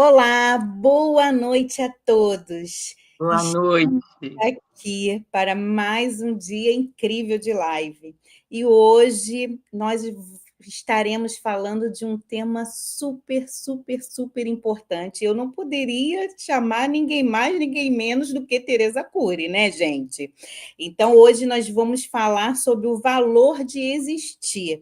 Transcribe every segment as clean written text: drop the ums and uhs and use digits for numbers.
Olá, boa noite a todos. Boa Estamos noite. aqui para mais um dia incrível de live. E hoje nós estaremos falando de um tema super importante. Eu não poderia chamar ninguém mais, ninguém menos do que Teresa Cury, né, gente? Então, hoje nós vamos falar sobre o valor de existir.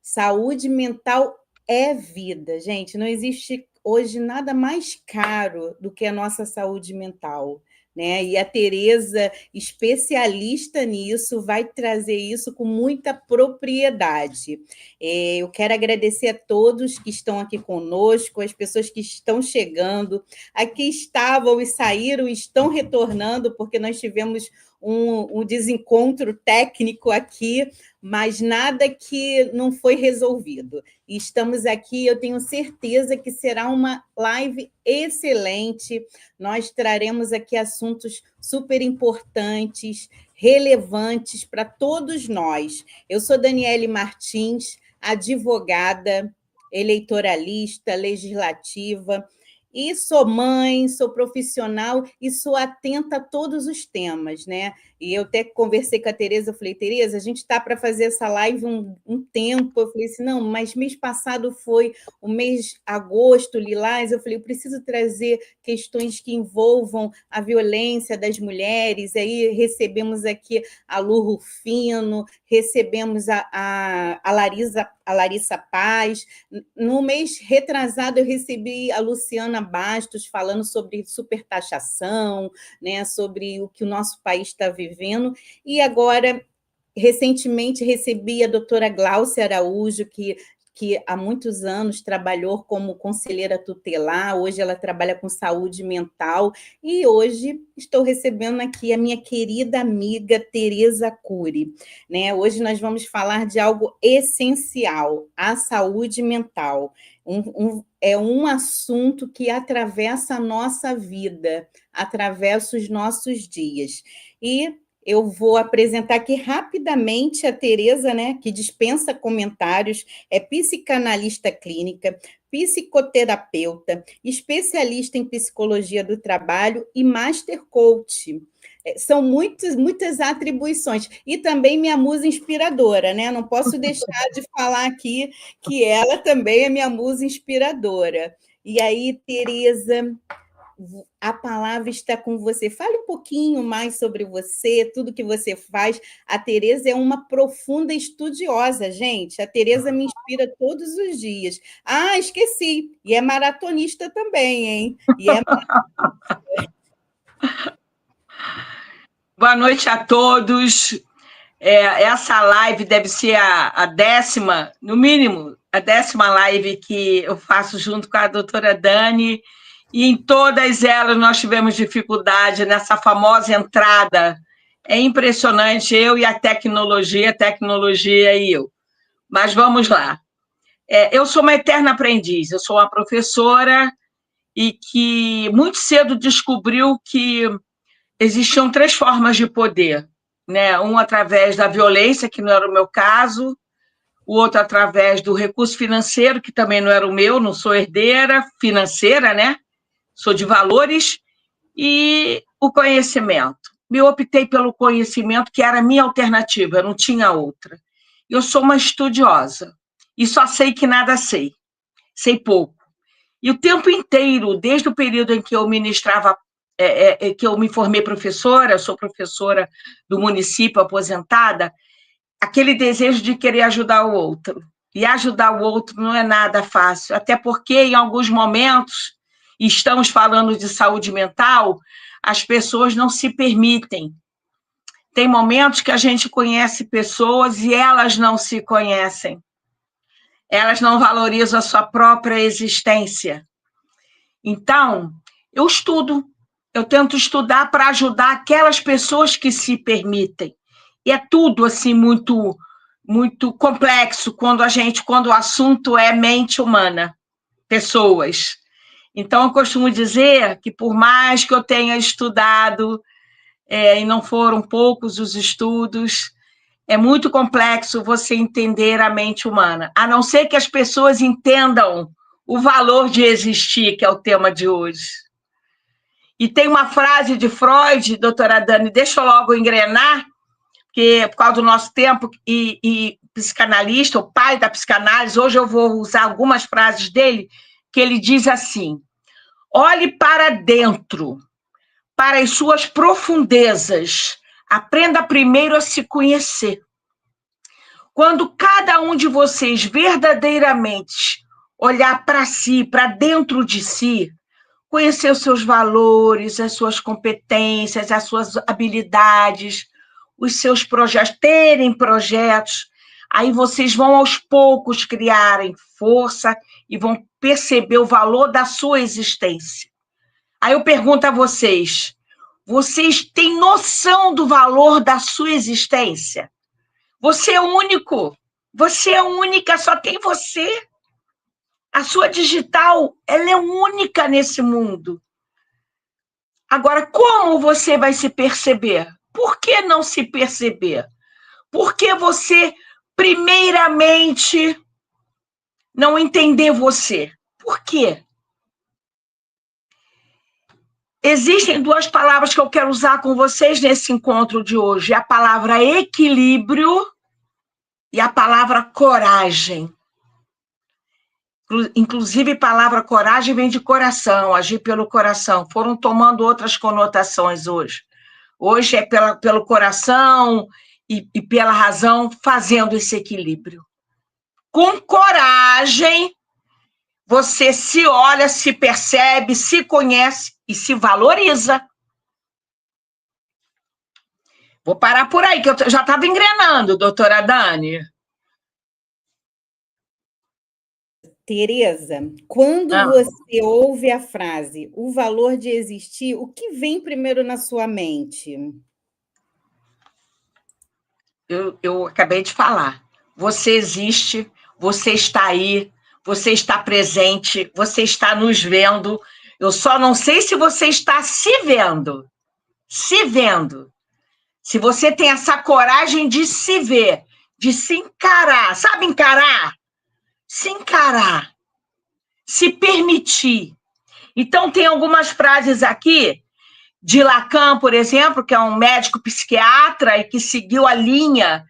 Saúde mental é vida, gente. Não existe hoje nada mais caro do que a nossa saúde mental, né? E a Teresa, especialista nisso, vai trazer isso com muita propriedade. Eu quero agradecer a todos que estão aqui conosco, as pessoas que estão chegando, aqui estavam e saíram e estão retornando, porque nós tivemos um desencontro técnico aqui, mas nada que não foi resolvido. E estamos aqui, eu tenho certeza que será uma live excelente. Nós traremos aqui assuntos super importantes, relevantes para todos nós. Eu sou Daniele Martins, advogada, eleitoralista, legislativa, e sou mãe, sou profissional e sou atenta a todos os temas, né? E eu até conversei com a Teresa, eu falei, Teresa, a gente está para fazer essa live um tempo. Eu falei assim, não, mas mês passado foi o mês agosto, lilás. Eu falei, eu preciso trazer questões que envolvam a violência das mulheres. Aí recebemos aqui a Lu Rufino, recebemos a Larissa Paz. No mês retrasado, eu recebi a Luciana Bastos falando sobre supertaxação, né, sobre o que o nosso país está vivendo. E agora, recentemente, recebi a doutora Gláucia Araújo, que há muitos anos trabalhou como conselheira tutelar, hoje ela trabalha com saúde mental, e hoje estou recebendo aqui a minha querida amiga Teresa Cury, né? Hoje nós vamos falar de algo essencial, a saúde mental. É um assunto que atravessa a nossa vida, atravessa os nossos dias. E eu vou apresentar aqui rapidamente a Teresa, né, que dispensa comentários, é psicanalista clínica, psicoterapeuta, especialista em psicologia do trabalho e master coach. São muitas atribuições. E também minha musa inspiradora, né? Não posso deixar de falar aqui que ela também é minha musa inspiradora. E aí, Teresa, a palavra está com você. Fale um pouquinho mais sobre você, tudo que você faz. A Teresa é uma profunda estudiosa, gente. A Teresa me inspira todos os dias. Ah, esqueci. E é maratonista também, hein? Boa noite a todos. Essa live deve ser a 10ª, no mínimo, a 10ª live que eu faço junto com a doutora Dani, e em todas elas nós tivemos dificuldade nessa famosa entrada. É impressionante, eu e a tecnologia e eu. Mas vamos lá. Eu sou uma eterna aprendiz, eu sou uma professora e que muito cedo descobriu que existiam 3 formas de poder, né? Um através da violência, que não era o meu caso, o outro através do recurso financeiro, que também não era o meu, não sou herdeira financeira, né? Sou de valores, e o conhecimento. Eu optei pelo conhecimento, que era a minha alternativa, eu não tinha outra. Eu sou uma estudiosa, e só sei que nada sei pouco. E o tempo inteiro, desde o período em que eu ministrava, que eu me formei professora, sou professora do município aposentada, aquele desejo de querer ajudar o outro. E ajudar o outro não é nada fácil, até porque, em alguns momentos, estamos falando de saúde mental, as pessoas não se permitem. Tem momentos que a gente conhece pessoas e elas não se conhecem. Elas não valorizam a sua própria existência. Então, eu estudo, eu tento estudar para ajudar aquelas pessoas que se permitem. E é tudo assim muito complexo quando o assunto é mente humana, pessoas. Então, eu costumo dizer que, por mais que eu tenha estudado, e não foram poucos os estudos, é muito complexo você entender a mente humana, a não ser que as pessoas entendam o valor de existir, que é o tema de hoje. E tem uma frase de Freud, doutora Dani, deixa eu logo engrenar, que por causa do nosso tempo, e psicanalista, o pai da psicanálise, hoje eu vou usar algumas frases dele, que ele diz assim: olhe para dentro, para as suas profundezas, aprenda primeiro a se conhecer. Quando cada um de vocês verdadeiramente olhar para si, para dentro de si, conhecer os seus valores, as suas competências, as suas habilidades, os seus projetos, terem projetos, aí vocês vão aos poucos criarem força e vão perceber o valor da sua existência. Aí eu pergunto a vocês, vocês têm noção do valor da sua existência? Você é único, você é única, só tem você. A sua digital, ela é única nesse mundo. Agora, como você vai se perceber? Por que não se perceber? Por que você, primeiramente, não entender você? Por quê? Existem duas palavras que eu quero usar com vocês nesse encontro de hoje. A palavra equilíbrio e a palavra coragem. Inclusive, a palavra coragem vem de coração, agir pelo coração. Foram tomando outras conotações hoje. Hoje é pelo coração e pela razão, fazendo esse equilíbrio. Com coragem, você se olha, se percebe, se conhece e se valoriza. Vou parar por aí, que eu já estava engrenando, doutora Dani. Tereza, quando você ouve a frase o valor de existir, o que vem primeiro na sua mente? Eu acabei de falar. Você existe, você está aí, você está presente, você está nos vendo. Eu só não sei se você está se vendo. Se vendo. Se você tem essa coragem de se ver, de se encarar. Sabe encarar? Se encarar. Se permitir. Então, tem algumas frases aqui de Lacan, por exemplo, que é um médico psiquiatra e que seguiu a linha,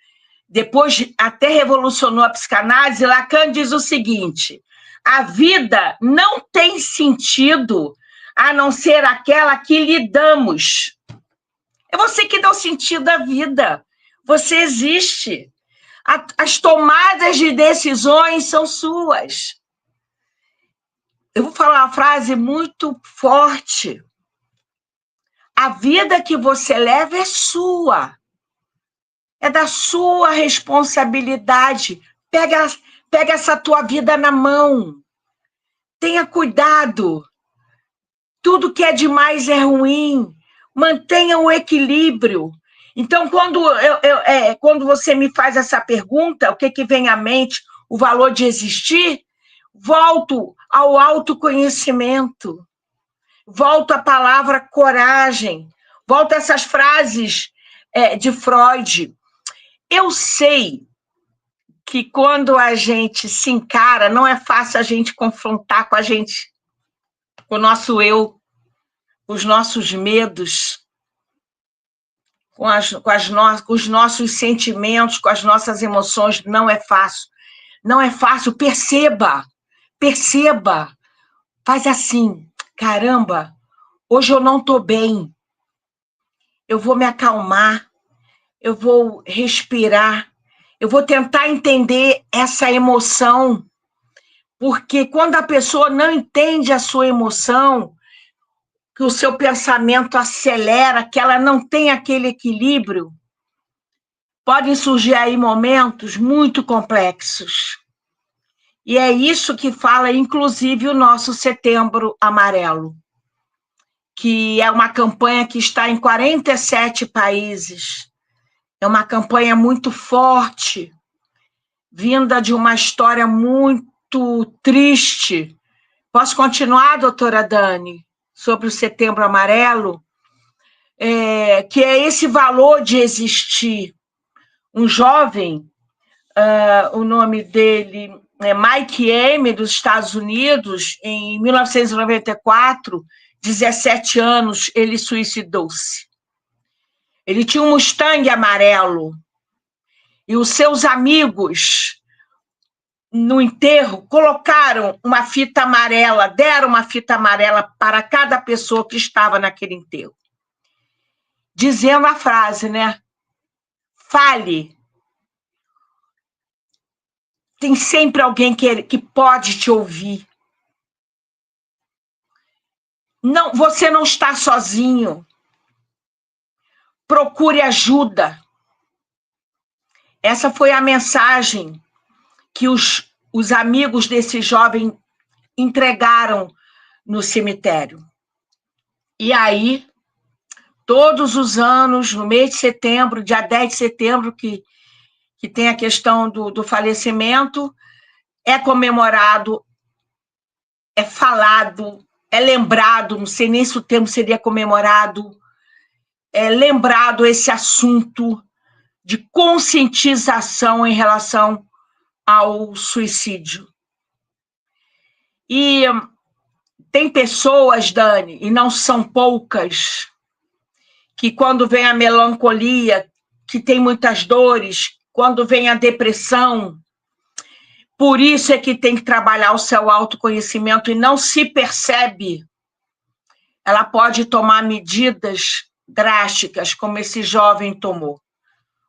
depois até revolucionou a psicanálise. Lacan diz o seguinte: a vida não tem sentido a não ser aquela que lhe damos. É você que dá o sentido à vida. Você existe. As tomadas de decisões são suas. Eu vou falar uma frase muito forte. A vida que você leva é sua. É da sua responsabilidade. Pega essa tua vida na mão. Tenha cuidado. Tudo que é demais é ruim. Mantenha o equilíbrio. Então, quando você me faz essa pergunta, o que vem à mente, o valor de existir, volto ao autoconhecimento. Volto à palavra coragem. Volto a essas frases de Freud. Eu sei que quando a gente se encara, não é fácil a gente confrontar com a gente, com o nosso eu, com os nossos medos, com os nossos sentimentos, com as nossas emoções. Não é fácil. Não é fácil. Perceba. Perceba. Faz assim. Caramba, hoje eu não estou bem. Eu vou me acalmar. Eu vou respirar. Eu vou tentar entender essa emoção, porque quando a pessoa não entende a sua emoção, que o seu pensamento acelera, que ela não tem aquele equilíbrio, podem surgir aí momentos muito complexos. E é isso que fala, inclusive, o nosso Setembro Amarelo, que é uma campanha que está em 47 países. É uma campanha muito forte, vinda de uma história muito triste. Posso continuar, doutora Dani, sobre o Setembro Amarelo? Que é esse valor de existir. Um jovem, o nome dele Mike M, dos Estados Unidos, em 1994, 17 anos, ele suicidou-se. Ele tinha um Mustang amarelo e os seus amigos, no enterro, colocaram uma fita amarela, deram uma fita amarela para cada pessoa que estava naquele enterro, dizendo a frase, né? Fale. Tem sempre alguém que pode te ouvir. Não, você não está sozinho. Procure ajuda. Essa foi a mensagem que os amigos desse jovem entregaram no cemitério. E aí, todos os anos, no mês de setembro, dia 10 de setembro, que tem a questão do falecimento, é comemorado, é falado, é lembrado, não sei nem se o termo seria comemorado, é lembrado esse assunto de conscientização em relação ao suicídio. E tem pessoas, Dani, e não são poucas, que quando vem a melancolia, que tem muitas dores, quando vem a depressão, por isso é que tem que trabalhar o seu autoconhecimento e não se percebe, ela pode tomar medidas drásticas, como esse jovem tomou.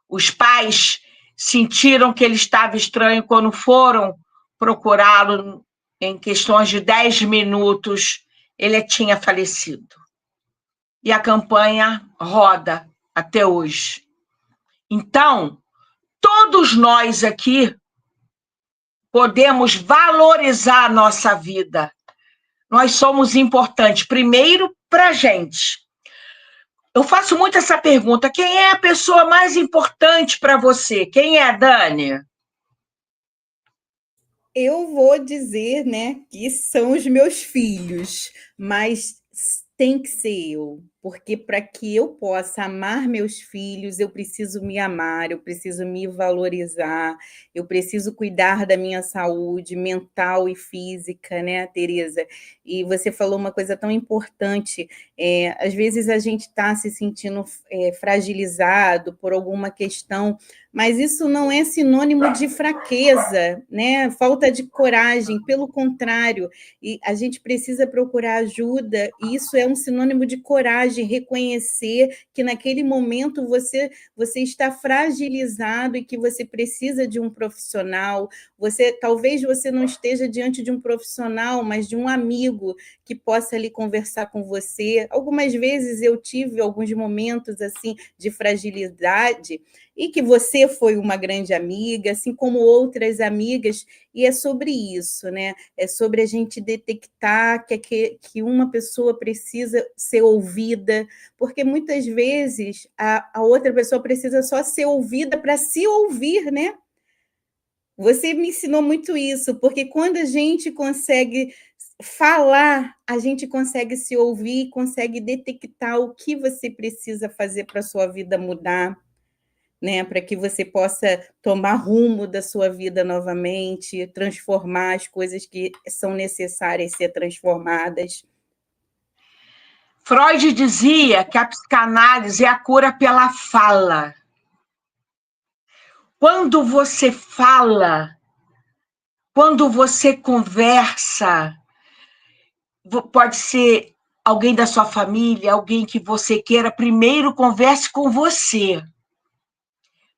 Os pais sentiram que ele estava estranho quando foram procurá-lo, em questões de 10 minutos, ele tinha falecido. E a campanha roda até hoje. Então, todos nós aqui podemos valorizar a nossa vida. Nós somos importantes, primeiro para a gente. Eu faço muito essa pergunta: quem é a pessoa mais importante para você? Quem é, Dani? Eu vou dizer, né, que são os meus filhos, mas tem que ser eu, porque para que eu possa amar meus filhos, eu preciso me amar, eu preciso me valorizar, eu preciso cuidar da minha saúde mental e física, né, Tereza? E você falou uma coisa tão importante, às vezes a gente está se sentindo fragilizado por alguma questão, mas isso não é sinônimo de fraqueza, né? Falta de coragem, pelo contrário, e a gente precisa procurar ajuda, e isso é um sinônimo de coragem, reconhecer que naquele momento você está fragilizado e que você precisa de um profissional. Talvez você não esteja diante de um profissional, mas de um amigo que possa ali conversar com você. Algumas vezes eu tive alguns momentos assim de fragilidade, e que você foi uma grande amiga, assim como outras amigas, e é sobre isso, né? É sobre a gente detectar que uma pessoa precisa ser ouvida, porque muitas vezes a outra pessoa precisa só ser ouvida para se ouvir, né? Você me ensinou muito isso, porque quando a gente consegue falar, a gente consegue se ouvir, consegue detectar o que você precisa fazer para a sua vida mudar, né, para que você possa tomar rumo da sua vida novamente, transformar as coisas que são necessárias ser transformadas. Freud dizia que a psicanálise é a cura pela fala. Quando você fala, quando você conversa, pode ser alguém da sua família, alguém que você queira, primeiro converse com você.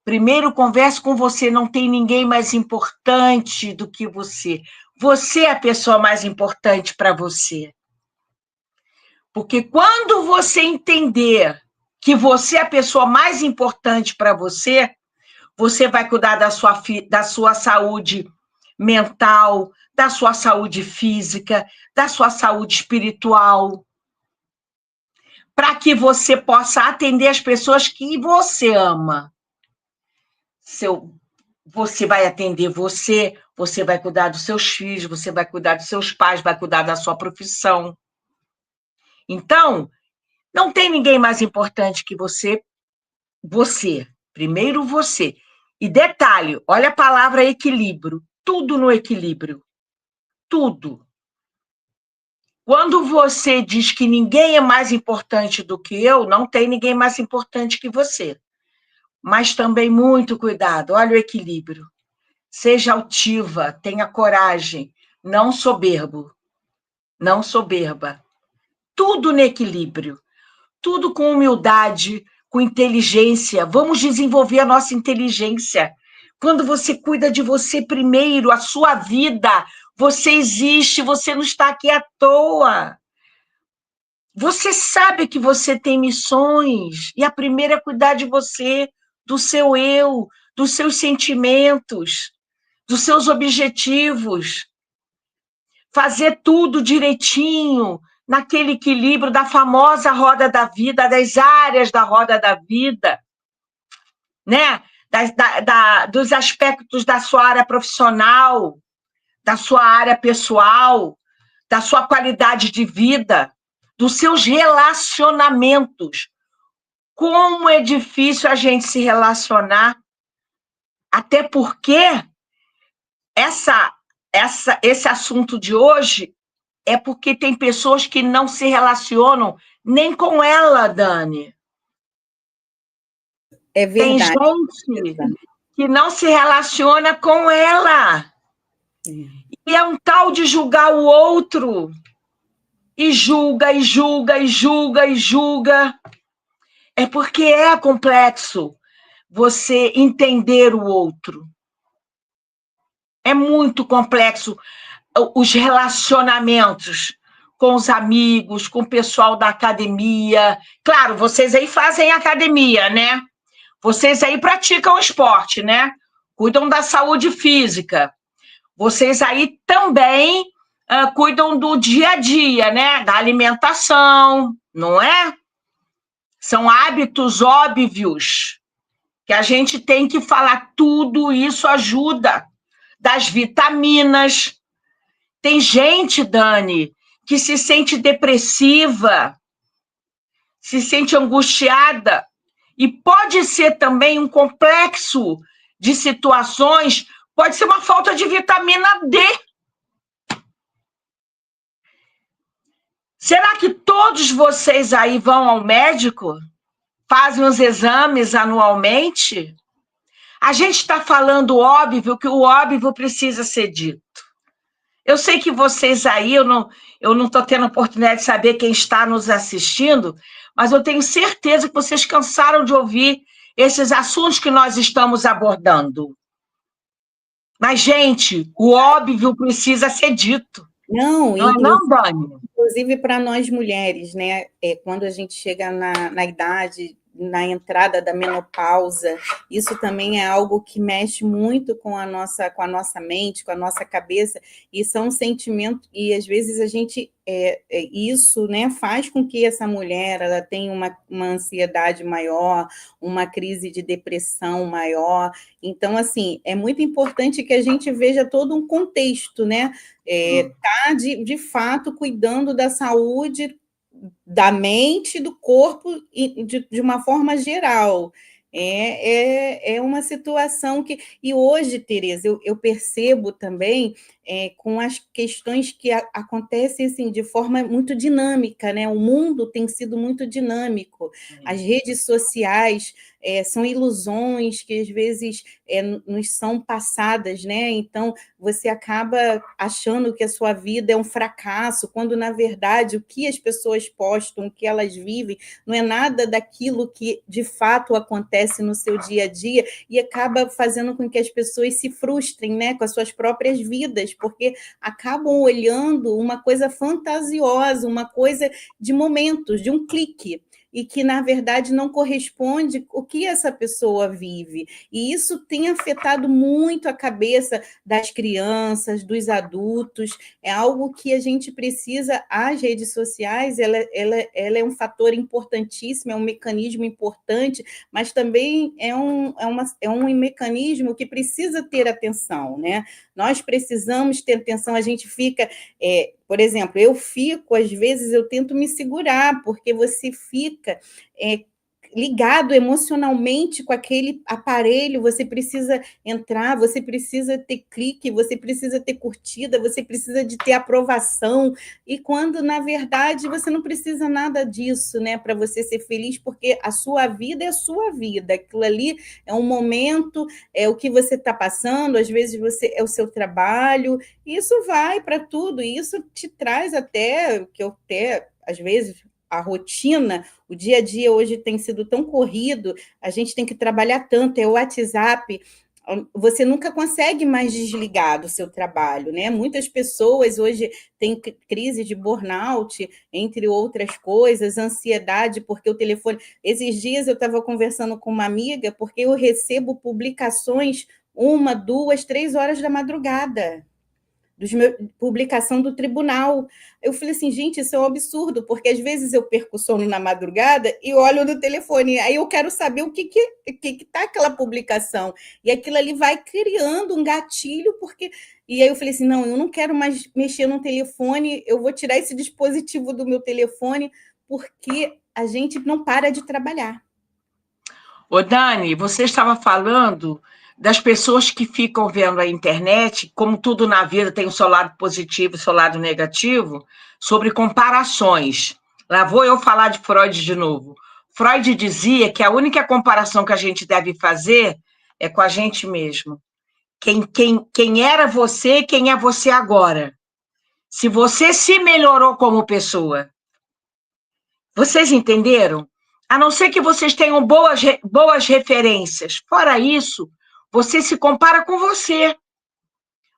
Primeiro converse com você, não tem ninguém mais importante do que você. Você é a pessoa mais importante para você. Porque quando você entender que você é a pessoa mais importante para você, você vai cuidar da sua saúde mental, da sua saúde física, da sua saúde espiritual, para que você possa atender as pessoas que você ama. Você vai atender você vai cuidar dos seus filhos, você vai cuidar dos seus pais, vai cuidar da sua profissão. Então, não tem ninguém mais importante que você. Você. Primeiro você. E detalhe, olha a palavra equilíbrio. tudo no equilíbrio, tudo. Quando você diz que ninguém é mais importante do que eu, não tem ninguém mais importante que você. Mas também muito cuidado, olha o equilíbrio. Seja altiva, tenha coragem, não soberbo, não soberba. Tudo no equilíbrio, tudo com humildade, com inteligência. Vamos desenvolver a nossa inteligência. Quando você cuida de você primeiro, a sua vida, você existe, você não está aqui à toa. Você sabe que você tem missões, e a primeira é cuidar de você, do seu eu, dos seus sentimentos, dos seus objetivos. Fazer tudo direitinho, naquele equilíbrio da famosa roda da vida, das áreas da roda da vida, né? Dos aspectos da sua área profissional, da sua área pessoal, da sua qualidade de vida, dos seus relacionamentos. Como é difícil a gente se relacionar, até porque esse assunto de hoje é porque tem pessoas que não se relacionam nem com ela, Dani. É Tem verdade. gente que não se relaciona com ela. E é um tal de julgar o outro. E julga, e julga, e julga, e julga. É porque é complexo você entender o outro. É muito complexo os relacionamentos com os amigos, com o pessoal da academia. Claro, vocês aí fazem academia, né? Vocês aí praticam esporte, né? Cuidam da saúde física. Vocês aí também cuidam do dia a dia, né? Da alimentação, não é? São hábitos óbvios que a gente tem que falar. Tudo isso ajuda. Das vitaminas. Tem gente, Dani, que se sente depressiva, se sente angustiada, e pode ser também um complexo de situações, pode ser uma falta de vitamina D. Será que todos vocês aí vão ao médico? Fazem os exames anualmente? A gente está falando óbvio, que o óbvio precisa ser dito. Eu sei que vocês aí, eu não estou tendo a oportunidade de saber quem está nos assistindo, mas eu tenho certeza que vocês cansaram de ouvir esses assuntos que nós estamos abordando. Mas, gente, o óbvio precisa ser dito. Não, Não é não, Dani? inclusive para nós mulheres, né? Quando a gente chega na idade, na entrada da menopausa, isso também é algo que mexe muito com a nossa mente, com a nossa cabeça, e são sentimentos, e às vezes a gente, isso, né, faz com que essa mulher ela tenha uma ansiedade maior, uma crise de depressão maior. Então, assim, é muito importante que a gente veja todo um contexto, né? Tá de fato cuidando da saúde da mente, do corpo, de uma forma geral. É uma situação que. E hoje, Tereza, eu percebo também com as questões que acontecem assim, de forma muito dinâmica, né? O mundo tem sido muito dinâmico. As redes sociais são ilusões que às vezes nos são passadas, né? Então, você acaba achando que a sua vida é um fracasso, quando, na verdade, o que as pessoas postam, o que elas vivem, não é nada daquilo que, de fato, acontece no seu dia a dia, e acaba fazendo com que as pessoas se frustrem, né, com as suas próprias vidas, porque acabam olhando uma coisa fantasiosa, uma coisa de momentos, de um clique, e que, na verdade, não corresponde o que essa pessoa vive. E isso tem afetado muito a cabeça das crianças, dos adultos. É algo que a gente precisa. As redes sociais, ela é um fator importantíssimo, é um mecanismo importante, mas também é um mecanismo que precisa ter atenção, né? Nós precisamos ter atenção, a gente fica... por exemplo, eu fico, às vezes, eu tento me segurar, porque você fica ligado emocionalmente com aquele aparelho, você precisa entrar, você precisa ter clique, você precisa ter curtida, você precisa de ter aprovação, e quando, na verdade, você não precisa nada disso, né, para você ser feliz, porque a sua vida é a sua vida, aquilo ali é um momento, é o que você está passando, às vezes você é o seu trabalho, e isso vai para tudo, e isso te traz até, que eu até, às vezes, a rotina, o dia a dia hoje tem sido tão corrido, a gente tem que trabalhar tanto, é o WhatsApp, você nunca consegue mais desligar do seu trabalho, né? Muitas pessoas hoje têm crise de burnout, entre outras coisas, ansiedade, porque o telefone... Esses dias eu estava conversando com uma amiga, porque eu recebo publicações 1, 2, 3 horas da madrugada, publicação do tribunal. Eu falei assim, gente, isso é um absurdo, porque às vezes eu perco o sono na madrugada e olho no telefone, aí eu quero saber o que tá aquela publicação, e aquilo ali vai criando um gatilho, porque... E aí eu falei assim, não, eu não quero mais mexer no telefone, eu vou tirar esse dispositivo do meu telefone, porque a gente não para de trabalhar. Ô, Dani, você estava falando das pessoas que ficam vendo a internet, como tudo na vida tem o seu lado positivo e o seu lado negativo, sobre comparações. Lá vou eu falar de Freud de novo. Freud dizia que a única comparação que a gente deve fazer é com a gente mesmo. Quem era você e quem é você agora. Se você se melhorou como pessoa. Vocês entenderam? A não ser que vocês tenham boas referências. Fora isso, você se compara com você.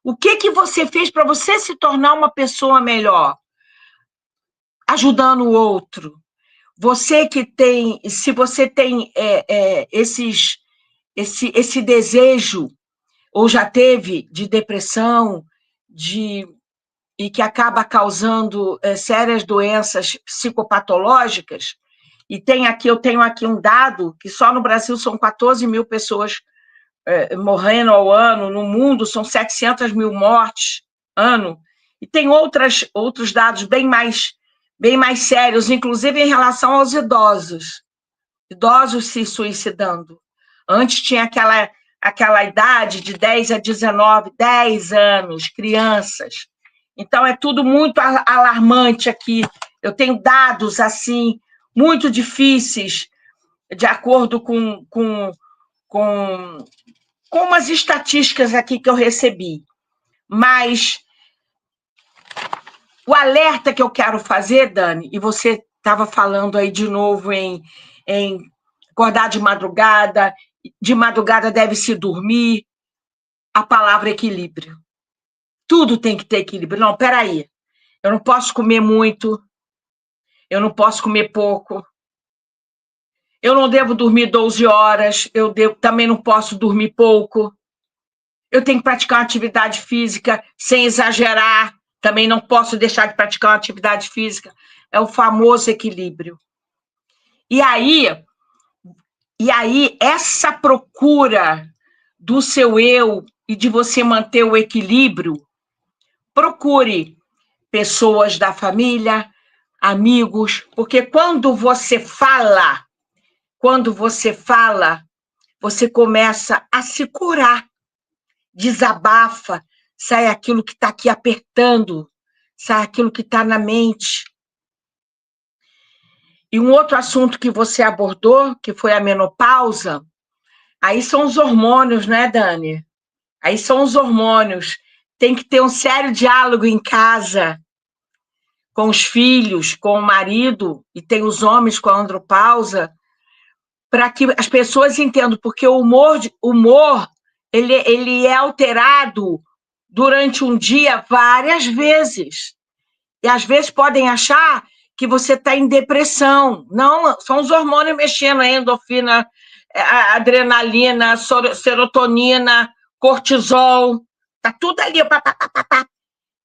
O que você fez para você se tornar uma pessoa melhor? Ajudando o outro. Você que tem, se você tem esse desejo, ou já teve, de depressão, e que acaba causando sérias doenças psicopatológicas, eu tenho aqui um dado que só no Brasil são 14 mil pessoas morrendo ao ano, no mundo são 700 mil mortes ano, e tem outros dados bem mais sérios, inclusive em relação aos idosos se suicidando. Antes tinha aquela idade de 10 a 19, 10 anos, crianças. Então, é tudo muito alarmante aqui. Eu tenho dados, assim, muito difíceis, de acordo com umas estatísticas aqui que eu recebi. Mas o alerta que eu quero fazer, Dani, e você estava falando aí de novo em acordar de madrugada deve-se dormir, a palavra equilíbrio. Tudo tem que ter equilíbrio. Não, peraí, eu não posso comer muito, eu não posso comer pouco, eu não devo dormir 12 horas, também não posso dormir pouco, eu tenho que praticar uma atividade física sem exagerar, também não posso deixar de praticar uma atividade física. É o famoso equilíbrio. E aí essa procura do seu eu e de você manter o equilíbrio, procure pessoas da família, amigos, porque quando você fala, você começa a se curar, desabafa, sai aquilo que está aqui apertando, sai aquilo que está na mente. E um outro assunto que você abordou, que foi a menopausa, aí são os hormônios, né, Dani? Aí são os hormônios. Tem que ter um sério diálogo em casa, com os filhos, com o marido, e tem os homens com a andropausa, para que as pessoas entendam, porque o humor ele é alterado durante um dia várias vezes. E às vezes podem achar que você está em depressão. Não, são os hormônios mexendo, a endorfina, a adrenalina, a serotonina, cortisol, está tudo ali.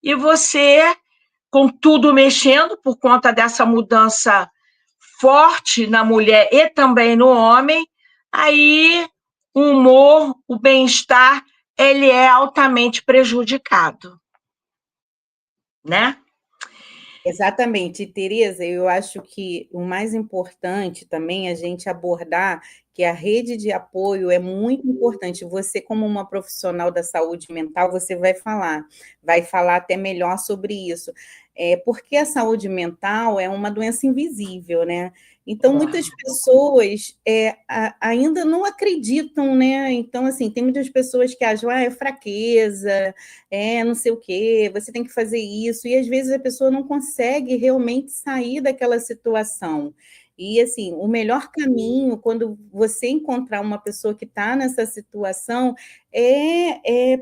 E você, com tudo mexendo, por conta dessa mudança forte na mulher e também no homem, aí o humor, o bem-estar, ele é altamente prejudicado, né? Exatamente, Tereza, eu acho que o mais importante também é a gente abordar que a rede de apoio é muito importante. Você, como uma profissional da saúde mental, você vai falar até melhor sobre isso. Porque a saúde mental é uma doença invisível, né? Então, muitas pessoas ainda não acreditam, né? Então, assim, tem muitas pessoas que acham, é fraqueza, não sei o quê, você tem que fazer isso, e às vezes a pessoa não consegue realmente sair daquela situação. E assim, o melhor caminho, quando você encontrar uma pessoa que está nessa situação, é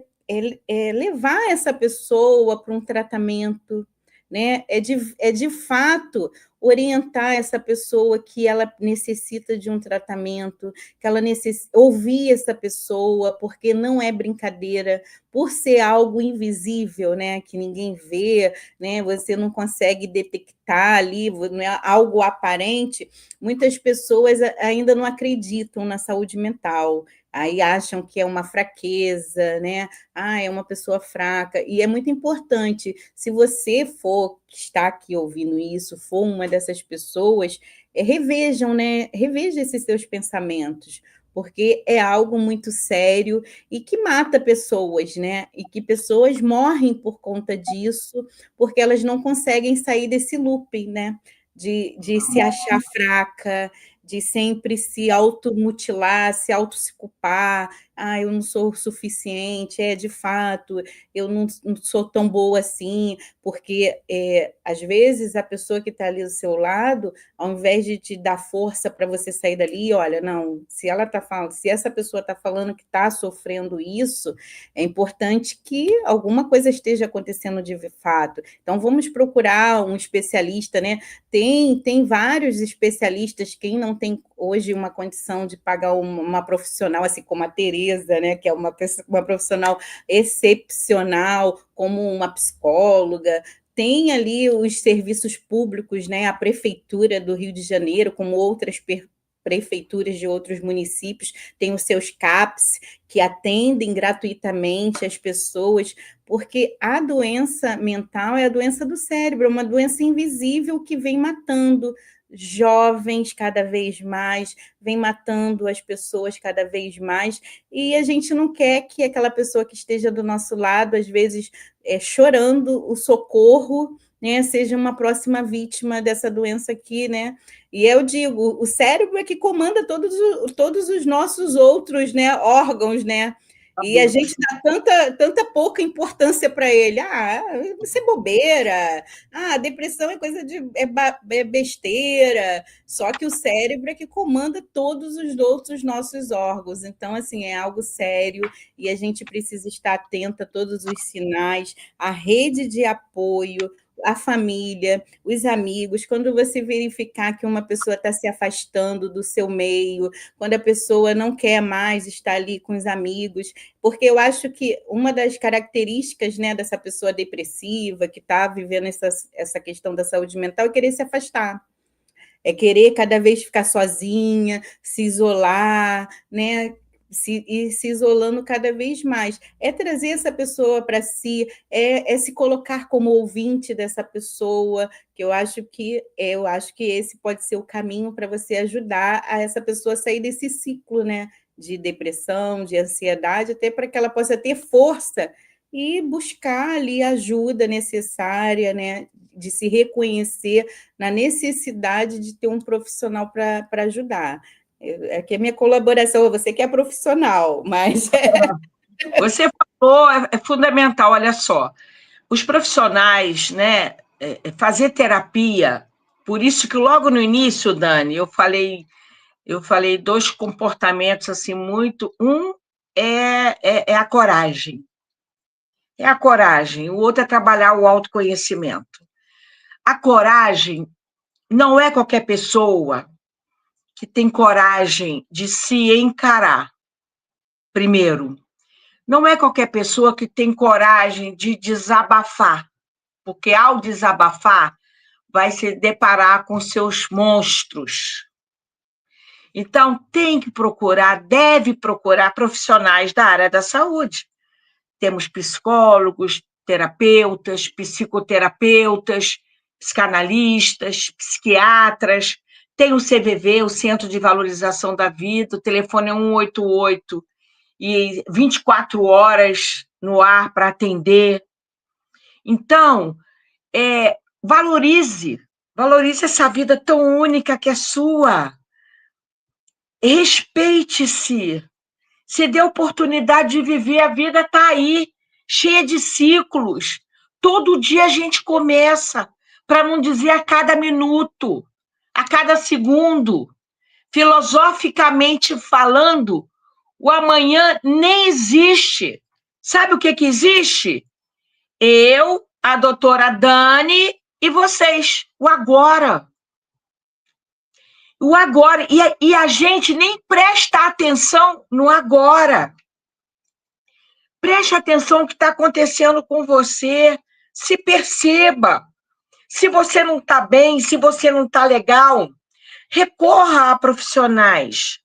levar essa pessoa para um tratamento, né? É de fato orientar essa pessoa que ela necessita de um tratamento, que ela necessita ouvir essa pessoa, porque não é brincadeira, por ser algo invisível, né, que ninguém vê, né, você não consegue detectar ali, não é algo aparente, muitas pessoas ainda não acreditam na saúde mental. Aí acham que é uma fraqueza, né? É uma pessoa fraca. E é muito importante, se você for, está aqui ouvindo isso, for uma dessas pessoas, revejam, né? Reveja esses seus pensamentos, porque é algo muito sério e que mata pessoas, né? E que pessoas morrem por conta disso, porque elas não conseguem sair desse looping, né? De se achar fraca, de sempre se automutilar, se auto-se culpar. Eu não sou o suficiente, de fato, eu não sou tão boa assim, porque às vezes a pessoa que está ali do seu lado, ao invés de te dar força para você sair dali, olha, não, se ela tá falando, se essa pessoa está falando que está sofrendo isso, é importante que alguma coisa esteja acontecendo de fato. Então vamos procurar um especialista, né? Tem vários especialistas, quem não tem hoje uma condição de pagar uma profissional, assim como a Tereza, né, que é uma profissional excepcional, como uma psicóloga, tem ali os serviços públicos, né, a Prefeitura do Rio de Janeiro, como outras prefeituras de outros municípios, tem os seus CAPs, que atendem gratuitamente as pessoas, porque a doença mental é a doença do cérebro, é uma doença invisível que vem matando jovens cada vez mais, vem matando as pessoas cada vez mais, e a gente não quer que aquela pessoa que esteja do nosso lado, às vezes chorando o socorro, né, seja uma próxima vítima dessa doença aqui, né? E eu digo, o cérebro é que comanda todos os nossos outros, né, órgãos, né? E a gente dá tanta pouca importância para ele. Isso é bobeira. Depressão é coisa é besteira. Só que o cérebro é que comanda todos os outros nossos órgãos. Então, assim, é algo sério e a gente precisa estar atento a todos os sinais, a rede de apoio, a família, os amigos, quando você verificar que uma pessoa está se afastando do seu meio, quando a pessoa não quer mais estar ali com os amigos, porque eu acho que uma das características, né, dessa pessoa depressiva que está vivendo essa questão da saúde mental é querer se afastar. É querer cada vez ficar sozinha, se isolar, né? Ir se isolando cada vez mais. É trazer essa pessoa para si, se colocar como ouvinte dessa pessoa, que eu acho que esse pode ser o caminho para você ajudar a essa pessoa a sair desse ciclo, né? De depressão, de ansiedade, até para que ela possa ter força e buscar ali a ajuda necessária, né? De se reconhecer na necessidade de ter um profissional para ajudar. Aqui é a minha colaboração, você que é profissional, mas... Você falou, é fundamental, olha só. Os profissionais, né, fazer terapia, por isso que logo no início, Dani, eu falei dois comportamentos assim muito. Um é a coragem. É a coragem, o outro é trabalhar o autoconhecimento. A coragem não é qualquer pessoa que tem coragem de se encarar, primeiro. Não é qualquer pessoa que tem coragem de desabafar, porque ao desabafar vai se deparar com seus monstros. Então, tem que procurar, deve procurar profissionais da área da saúde. Temos psicólogos, terapeutas, psicoterapeutas, psicanalistas, psiquiatras, tem o CVV, o Centro de Valorização da Vida, o telefone é 188 e 24 horas no ar para atender. Então, valorize essa vida tão única que é sua. Respeite-se. Se dê a oportunidade de viver, a vida está aí, cheia de ciclos. Todo dia a gente começa, para não dizer a cada minuto, a cada segundo. Filosoficamente falando, o amanhã nem existe. Sabe o que existe? Eu, a doutora Dani e vocês, o agora. O agora. E a gente nem presta atenção no agora. Preste atenção no que está acontecendo com você. Se perceba. Se você não está bem, se você não está legal, recorra a profissionais.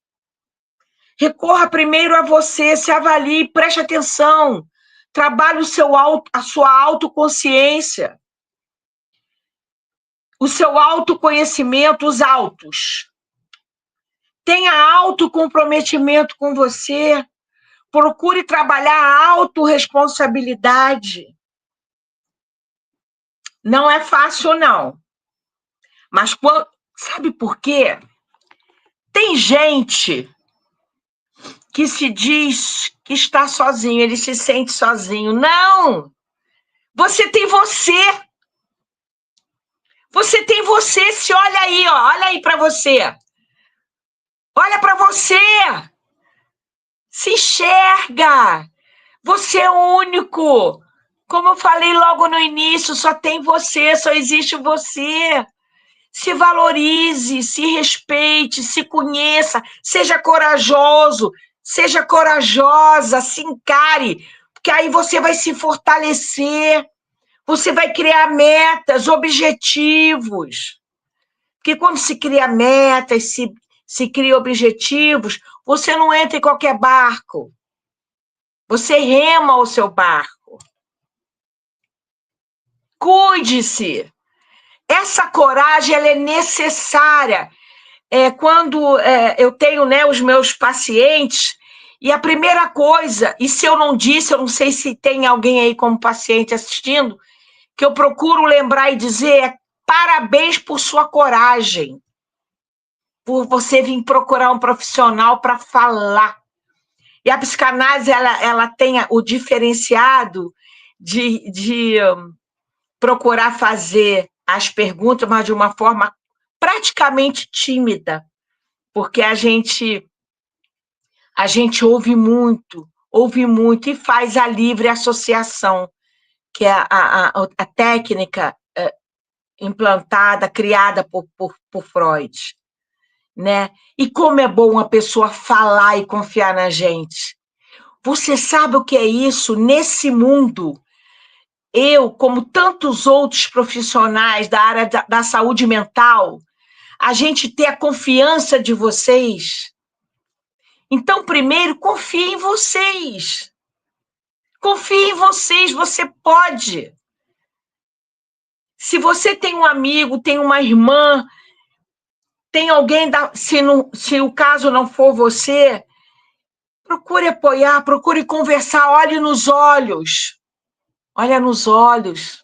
Recorra primeiro a você, se avalie, preste atenção. Trabalhe a sua autoconsciência. O seu autoconhecimento, os autos. Tenha autocomprometimento com você. Procure trabalhar a autorresponsabilidade. Não é fácil, não. Mas sabe por quê? Tem gente que se diz que está sozinho, ele se sente sozinho. Não! Você tem você. Você tem você. Se olha aí, ó, olha aí para você. Olha para você. Se enxerga. Você é único. Como eu falei logo no início, só tem você, só existe você. Se valorize, se respeite, se conheça, seja corajoso, seja corajosa, se encare, porque aí você vai se fortalecer, você vai criar metas, objetivos. Porque quando se cria metas, se cria objetivos, você não entra em qualquer barco. Você rema o seu barco. Cuide-se. Essa coragem ela é necessária. Quando eu tenho, né, os meus pacientes, e a primeira coisa, e se eu não disse, eu não sei se tem alguém aí como paciente assistindo, que eu procuro lembrar e dizer parabéns por sua coragem, por você vir procurar um profissional para falar. E a psicanálise ela tem o diferenciado de procurar fazer as perguntas, mas de uma forma praticamente tímida, porque a gente ouve muito e faz a livre associação, que é a técnica implantada, criada por Freud, né? E como é bom a pessoa falar e confiar na gente. Você sabe o que é isso? Nesse mundo, eu, como tantos outros profissionais da área da saúde mental, a gente ter a confiança de vocês. Então, primeiro, confie em vocês. Confie em vocês, você pode. Se você tem um amigo, tem uma irmã, tem alguém, se o caso não for você, procure apoiar, procure conversar, olhe nos olhos. Olha nos olhos.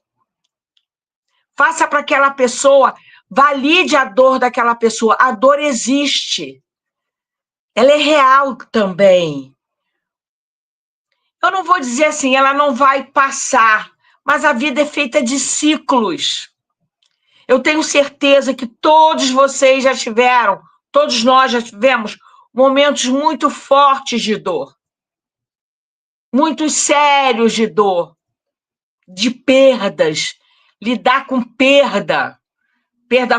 Faça para aquela pessoa, valide a dor daquela pessoa. A dor existe. Ela é real também. Eu não vou dizer assim, ela não vai passar, mas a vida é feita de ciclos. Eu tenho certeza que todos vocês já tiveram, todos nós já tivemos momentos muito fortes de dor. Muito sérios de dor, de perdas, lidar com perda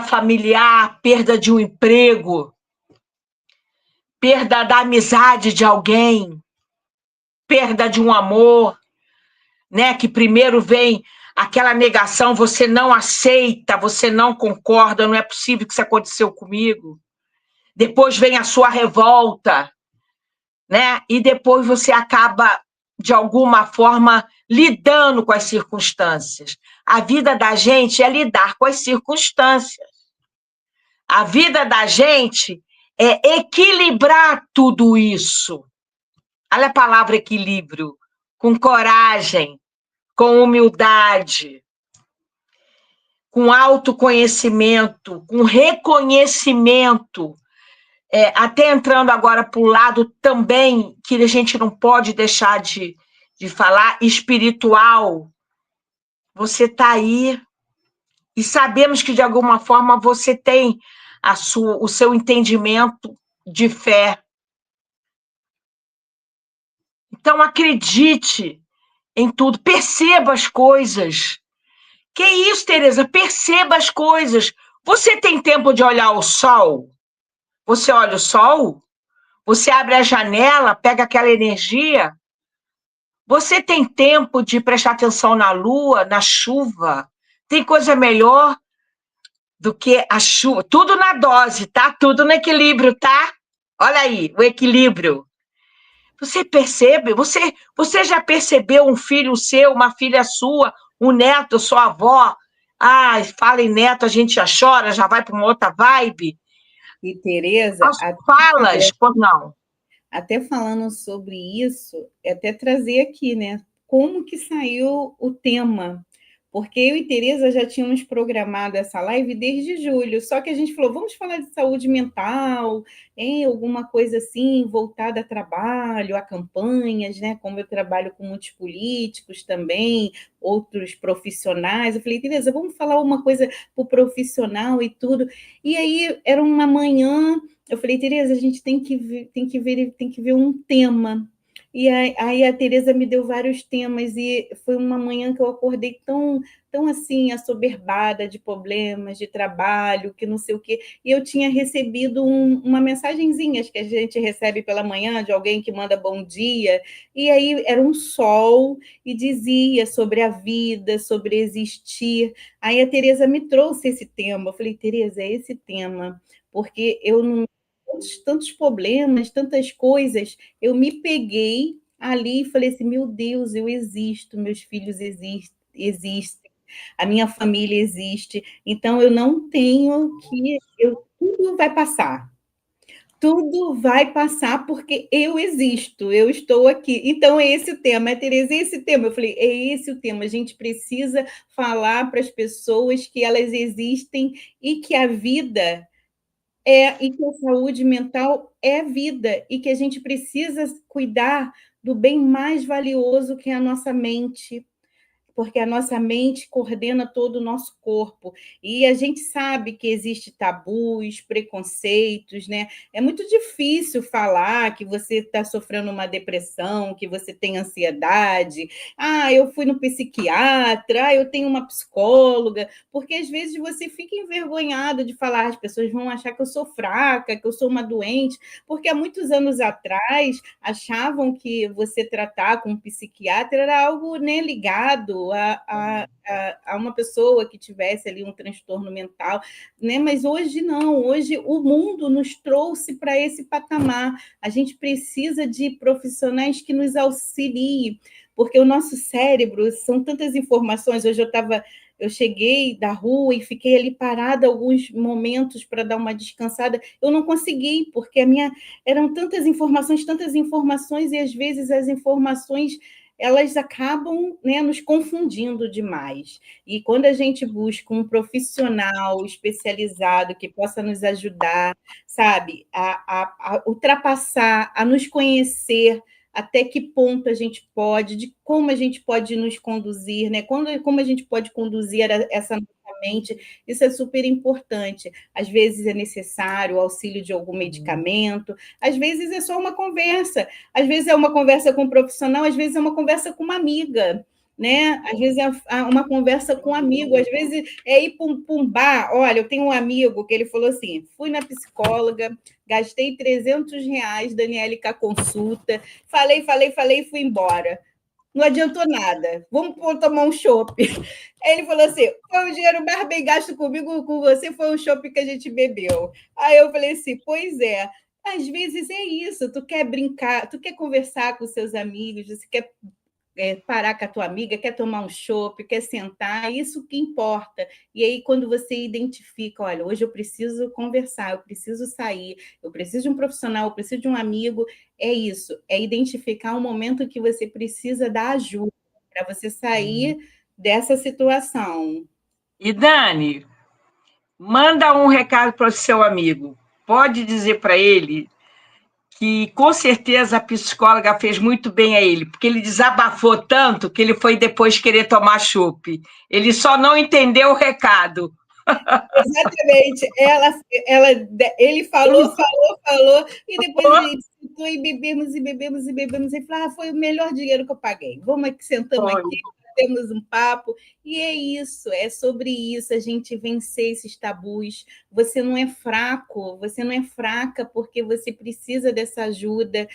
familiar, perda de um emprego, perda da amizade de alguém, perda de um amor, né? Que primeiro vem aquela negação, você não aceita, você não concorda, não é possível que isso aconteceu comigo. Depois vem a sua revolta, né? E depois você acaba, de alguma forma, lidando com as circunstâncias. A vida da gente é lidar com as circunstâncias. A vida da gente é equilibrar tudo isso. Olha a palavra equilíbrio. Com coragem, com humildade, com autoconhecimento, com reconhecimento. Até entrando agora para o lado também, que a gente não pode deixar de falar, espiritual. Você está aí e sabemos que, de alguma forma, você tem o seu entendimento de fé. Então, acredite em tudo, perceba as coisas. Que isso, Tereza? Perceba as coisas. Você tem tempo de olhar o sol? Você olha o sol? Você abre a janela, pega aquela energia? Você tem tempo de prestar atenção na lua, na chuva? Tem coisa melhor do que a chuva? Tudo na dose, tá? Tudo no equilíbrio, tá? Olha aí, o equilíbrio. Você percebe? Você já percebeu um filho seu, uma filha sua, um neto, sua avó? Ah, fala em neto, a gente já chora, já vai para uma outra vibe. E, Tereza, As falas, por não. até falando sobre isso, até trazer aqui, né? Como que saiu o tema? Porque eu e Tereza já tínhamos programado essa live desde julho, só que a gente falou, vamos falar de saúde mental, alguma coisa assim, voltada a trabalho, a campanhas, né? Como eu trabalho com muitos políticos também, outros profissionais. Eu falei, Tereza, vamos falar uma coisa para o profissional e tudo. E aí era uma manhã. Eu falei, Tereza, a gente tem que ver um tema. E aí a Tereza me deu vários temas e foi uma manhã que eu acordei tão assim, assoberbada de problemas, de trabalho, que não sei o quê. E eu tinha recebido uma mensagenzinha que a gente recebe pela manhã de alguém que manda bom dia. E aí era um sol e dizia sobre a vida, sobre existir. Aí a Tereza me trouxe esse tema. Eu falei, Tereza, é esse tema, porque eu não tantos problemas, tantas coisas, eu me peguei ali e falei assim, meu Deus, eu existo, meus filhos existem, a minha família existe, então eu não tenho tudo vai passar. Tudo vai passar porque eu existo, eu estou aqui. Então, é esse o tema, Tereza, é esse tema. Eu falei, é esse o tema. A gente precisa falar para as pessoas que elas existem e que a vida e que a saúde mental é vida, e que a gente precisa cuidar do bem mais valioso que é a nossa mente, porque a nossa mente coordena todo o nosso corpo. E a gente sabe que existe tabus, preconceitos, né? É muito difícil falar que você está sofrendo uma depressão, que você tem ansiedade. Ah, eu fui no psiquiatra, eu tenho uma psicóloga, porque às vezes você fica envergonhada de falar, as pessoas vão achar que eu sou fraca, que eu sou uma doente, porque há muitos anos atrás achavam que você tratar com um psiquiatra era algo, né, ligado a uma pessoa que tivesse ali um transtorno mental, né? Mas hoje não, hoje o mundo nos trouxe para esse patamar. A gente precisa de profissionais que nos auxiliem, porque o nosso cérebro são tantas informações. Hoje eu cheguei da rua e fiquei ali parada alguns momentos para dar uma descansada. Eu não consegui, porque eram tantas informações, e às vezes as informações elas acabam, né, nos confundindo demais. E quando a gente busca um profissional especializado que possa nos ajudar, sabe, a ultrapassar, a nos conhecer, até que ponto a gente pode, de como a gente pode nos conduzir, né? Como a gente pode conduzir essa nossa mente, isso é super importante. Às vezes é necessário o auxílio de algum medicamento, às vezes é só uma conversa, às vezes é uma conversa com um profissional, às vezes é uma conversa com uma amiga, né? Às vezes é uma conversa com um amigo, às vezes é ir para um bar. Olha, eu tenho um amigo que ele falou assim: fui na psicóloga, gastei R$ 300, Daniele, com a consulta, falei e fui embora. Não adiantou nada. Vamos tomar um chopp. Aí ele falou assim: foi o dinheiro mais bem gasto comigo, com você, foi o chopp que a gente bebeu. Aí eu falei assim: pois é. Às vezes é isso, tu quer brincar, tu quer conversar com seus amigos, você quer parar com a tua amiga, quer tomar um chopp, quer sentar, isso que importa. E aí, quando você identifica, olha, hoje eu preciso conversar, eu preciso sair, eu preciso de um profissional, eu preciso de um amigo, é isso, é identificar o momento que você precisa da ajuda para você sair dessa situação. E Dani, manda um recado para o seu amigo. Pode dizer para ele que com certeza a psicóloga fez muito bem a ele, porque ele desabafou tanto que ele foi depois querer tomar chopp. Ele só não entendeu o recado. Exatamente. Ele falou, e depois a gente sentou e bebemos, e bebemos, e bebemos, e falou, foi o melhor dinheiro que eu paguei. Vamos aqui, sentamos Foi. aqui, temos um papo, e é isso, é sobre isso, a gente vencer esses tabus. Você não é fraco, você não é fraca porque você precisa dessa ajuda.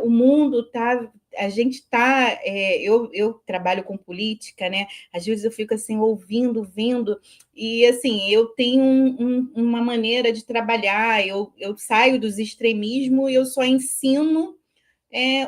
O mundo está. A gente está. Eu trabalho com política, né? Às vezes eu fico assim, ouvindo, vendo, e assim, eu tenho uma maneira de trabalhar, eu saio dos extremismos e eu só ensino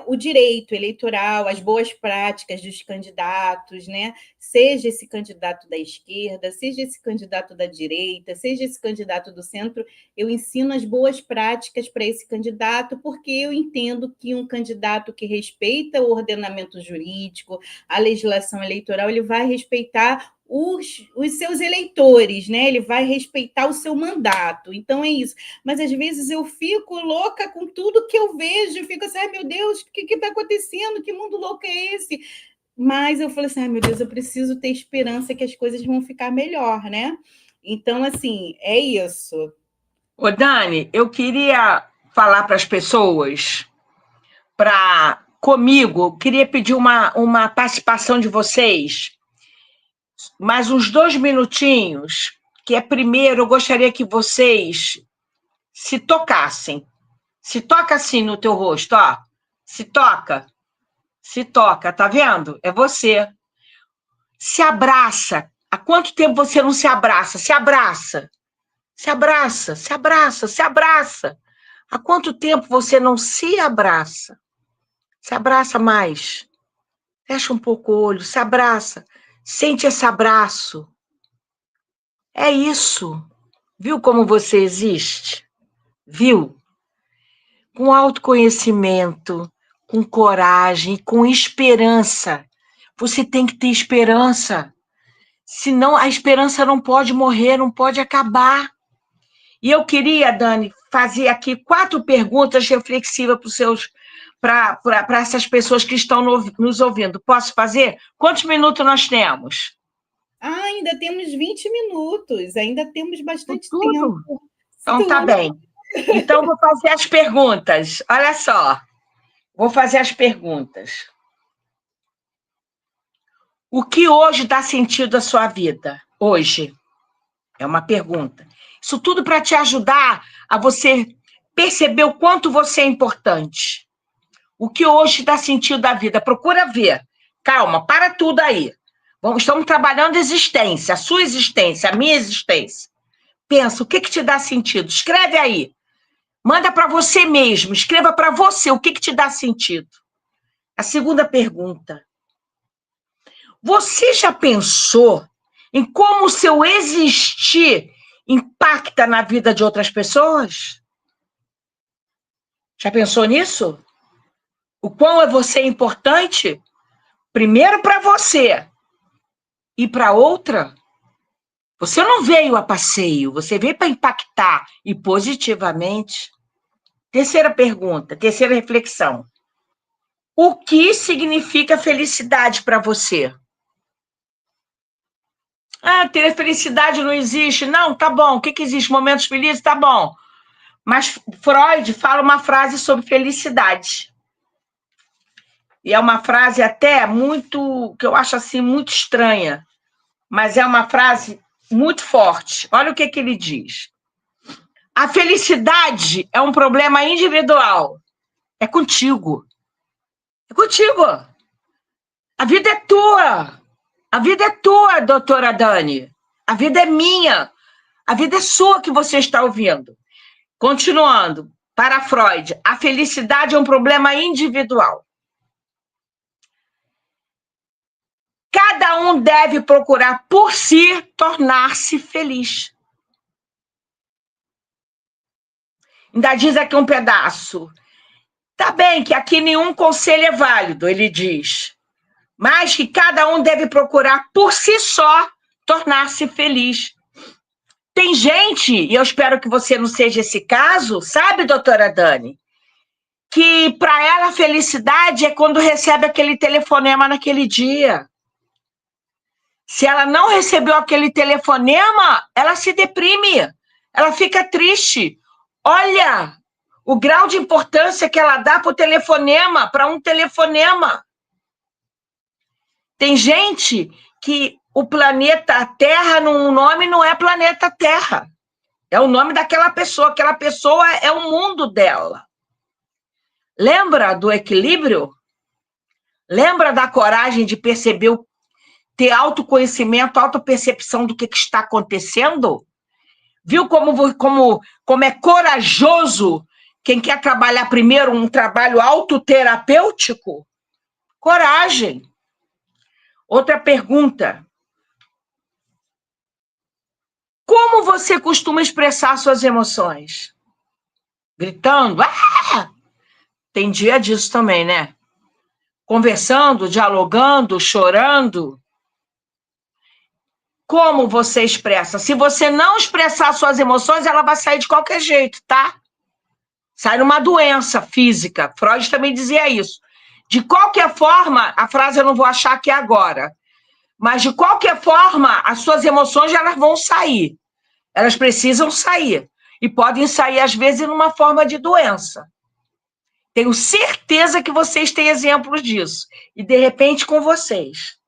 o direito eleitoral, as boas práticas dos candidatos, né? Seja esse candidato da esquerda, seja esse candidato da direita, seja esse candidato do centro, eu ensino as boas práticas para esse candidato, porque eu entendo que um candidato que respeita o ordenamento jurídico, a legislação eleitoral, ele vai respeitar os seus eleitores, né? Ele vai respeitar o seu mandato. Então é isso. Mas às vezes eu fico louca com tudo que eu vejo, eu fico assim, ai meu Deus, o que está acontecendo? Que mundo louco é esse? Mas eu falei assim, ai meu Deus, eu preciso ter esperança que as coisas vão ficar melhor, né? Então, assim, é isso. Ô, Dani, eu queria falar para as pessoas, comigo, queria pedir uma participação de vocês, mais uns 2 minutinhos, que é primeiro, eu gostaria que vocês se tocassem. Se toca assim no teu rosto, ó. Se toca. Se toca, tá vendo? É você. Se abraça. Há quanto tempo você não se abraça? Se abraça. Se abraça, se abraça, se abraça. Há quanto tempo você não se abraça? Se abraça mais. Fecha um pouco o olho, se abraça. Sente esse abraço. É isso. Viu como você existe? Viu? Com autoconhecimento, com coragem, com esperança. Você tem que ter esperança. Senão a esperança não pode morrer, não pode acabar. E eu queria, Dani, fazer aqui 4 perguntas reflexivas para essas pessoas que estão nos ouvindo. Posso fazer? Quantos minutos nós temos? Ainda temos 20 minutos, ainda temos bastante Tudo. tempo. Então tá Tudo. bem. Então vou fazer as perguntas. Olha só. Vou fazer as perguntas. O que hoje dá sentido à sua vida? Hoje. É uma pergunta. Isso tudo para te ajudar a você perceber o quanto você é importante. O que hoje dá sentido à vida? Procura ver. Calma, para tudo aí. Estamos trabalhando a existência, a sua existência, a minha existência. Pensa, o que te dá sentido? Escreve aí. Manda para você mesmo. Escreva para você o que te dá sentido. A segunda pergunta. Você já pensou em como o seu existir impacta na vida de outras pessoas? Já pensou nisso? O quão é você importante? Primeiro para você e para outra. Você não veio a passeio, você veio para impactar e positivamente. Terceira pergunta, terceira reflexão. O que significa felicidade para você? Ter felicidade não existe. Não, tá bom. O que existe? Momentos felizes? Tá bom. Mas Freud fala uma frase sobre felicidade. E é uma frase até muito, que eu acho assim, muito estranha. Mas é uma frase muito forte. Olha o que ele diz. A felicidade é um problema individual. É contigo. É contigo. A vida é tua. A vida é tua, doutora Dani. A vida é minha. A vida é sua que você está ouvindo. Continuando, para Freud, a felicidade é um problema individual. cada um deve procurar por si tornar-se feliz. Ainda diz aqui um pedaço. Tá bem que aqui nenhum conselho é válido, ele diz, mas que cada um deve procurar por si só tornar-se feliz. Tem gente, e eu espero que você não seja esse caso, sabe, doutora Dani, que para ela a felicidade é quando recebe aquele telefonema naquele dia. Se ela não recebeu aquele telefonema, ela se deprime, ela fica triste. Olha o grau de importância que ela dá para o telefonema, para um telefonema. Tem gente que o planeta Terra, no nome, não é planeta Terra. É o nome daquela pessoa. Aquela pessoa é o mundo dela. Lembra do equilíbrio? Lembra da coragem de perceber, ter autoconhecimento, autopercepção do que está acontecendo? Viu como é corajoso quem quer trabalhar primeiro um trabalho autoterapêutico? Coragem. Outra pergunta. Como você costuma expressar suas emoções? Gritando? Ah! Tem dia disso também, né? Conversando, dialogando, chorando. Como você expressa? Se você não expressar suas emoções, ela vai sair de qualquer jeito, tá? Sai numa doença física. Freud também dizia isso. De qualquer forma, a frase eu não vou achar aqui agora, mas de qualquer forma, as suas emoções elas vão sair. Elas precisam sair. E podem sair, às vezes, numa forma de doença. Tenho certeza que vocês têm exemplos disso. E, de repente, com vocês.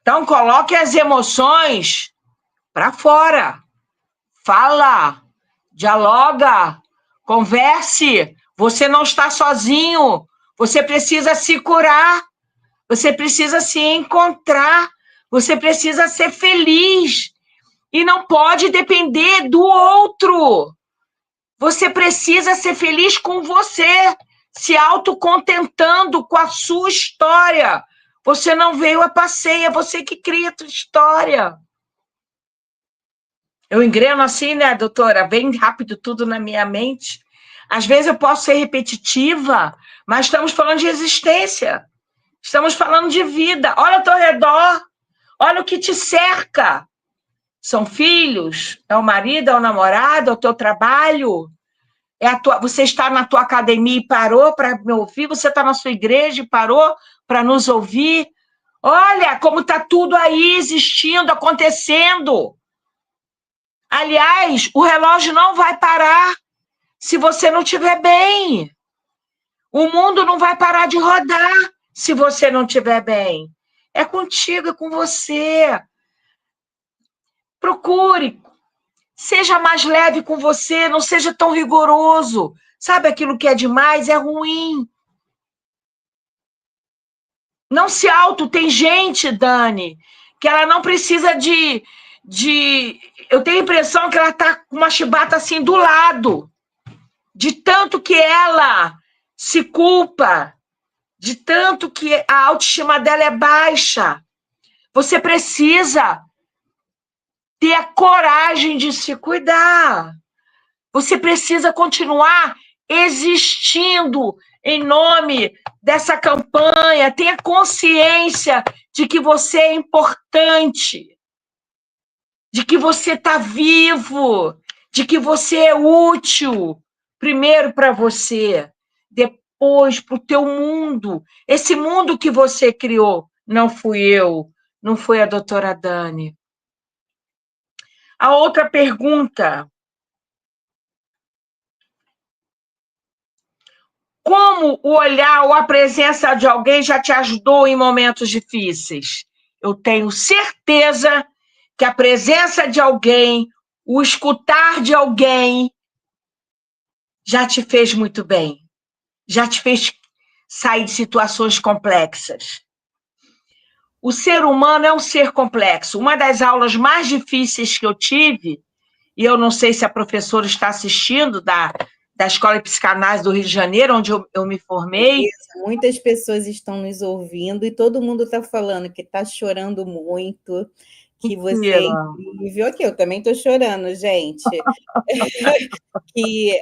Então, coloque as emoções para fora. Fala, dialoga, converse. Você não está sozinho. Você precisa se curar. Você precisa se encontrar. Você precisa ser feliz. E não pode depender do outro. Você precisa ser feliz com você, se autocontentando com a sua história. Você não veio a passeio, é você que cria a sua história. Eu engreno assim, né, doutora? Bem rápido tudo na minha mente. Às vezes eu posso ser repetitiva, mas estamos falando de existência. Estamos falando de vida. Olha ao teu redor. Olha o que te cerca. São filhos? É o marido? É o namorado? É o teu trabalho? Você está na tua academia e parou para me ouvir? Você está na sua igreja e parou para nos ouvir? Olha como está tudo aí existindo, acontecendo. Aliás, o relógio não vai parar se você não estiver bem. O mundo não vai parar de rodar se você não estiver bem. É contigo, é com você. Procure. Seja mais leve com você, não seja tão rigoroso. Sabe, aquilo que é demais é ruim. Não se Tem gente, Dani, que ela não precisa de... Eu tenho a impressão que ela está com uma chibata assim do lado. De tanto que ela se culpa, de tanto que a autoestima dela é baixa. Você precisa ter a coragem de se cuidar. Você precisa continuar existindo em nome dessa campanha. Tenha consciência de que você é importante, de que você está vivo, de que você é útil. Primeiro para você, depois para o teu mundo. Esse mundo que você criou, não fui eu, não foi a doutora Dani. A outra pergunta: como o olhar ou a presença de alguém já te ajudou em momentos difíceis? Eu tenho certeza que a presença de alguém, o escutar de alguém, já te fez muito bem, já te fez sair de situações complexas. O ser humano é um ser complexo. Uma das aulas mais difíceis que eu tive, e eu não sei se a professora está assistindo, da Escola de Psicanálise do Rio de Janeiro, onde eu me formei. Muitas pessoas estão nos ouvindo e todo mundo está falando que está chorando muito, que você é incrível. Aqui, eu também estou chorando, gente. Que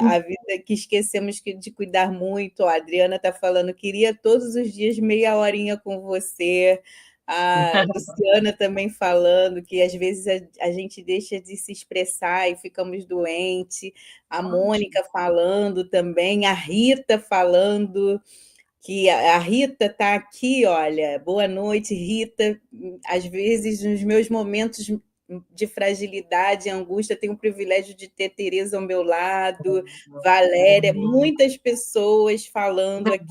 a vida, que esquecemos de cuidar muito. A Adriana está falando, queria todos os dias meia horinha com você. A Luciana também falando que às vezes a gente deixa de se expressar e ficamos doentes. A Mônica falando também, a Rita falando que a Rita está aqui, olha, boa noite, Rita. Às vezes, nos meus momentos de fragilidade e angústia, tenho o privilégio de ter Tereza ao meu lado, Valéria, muitas pessoas falando aqui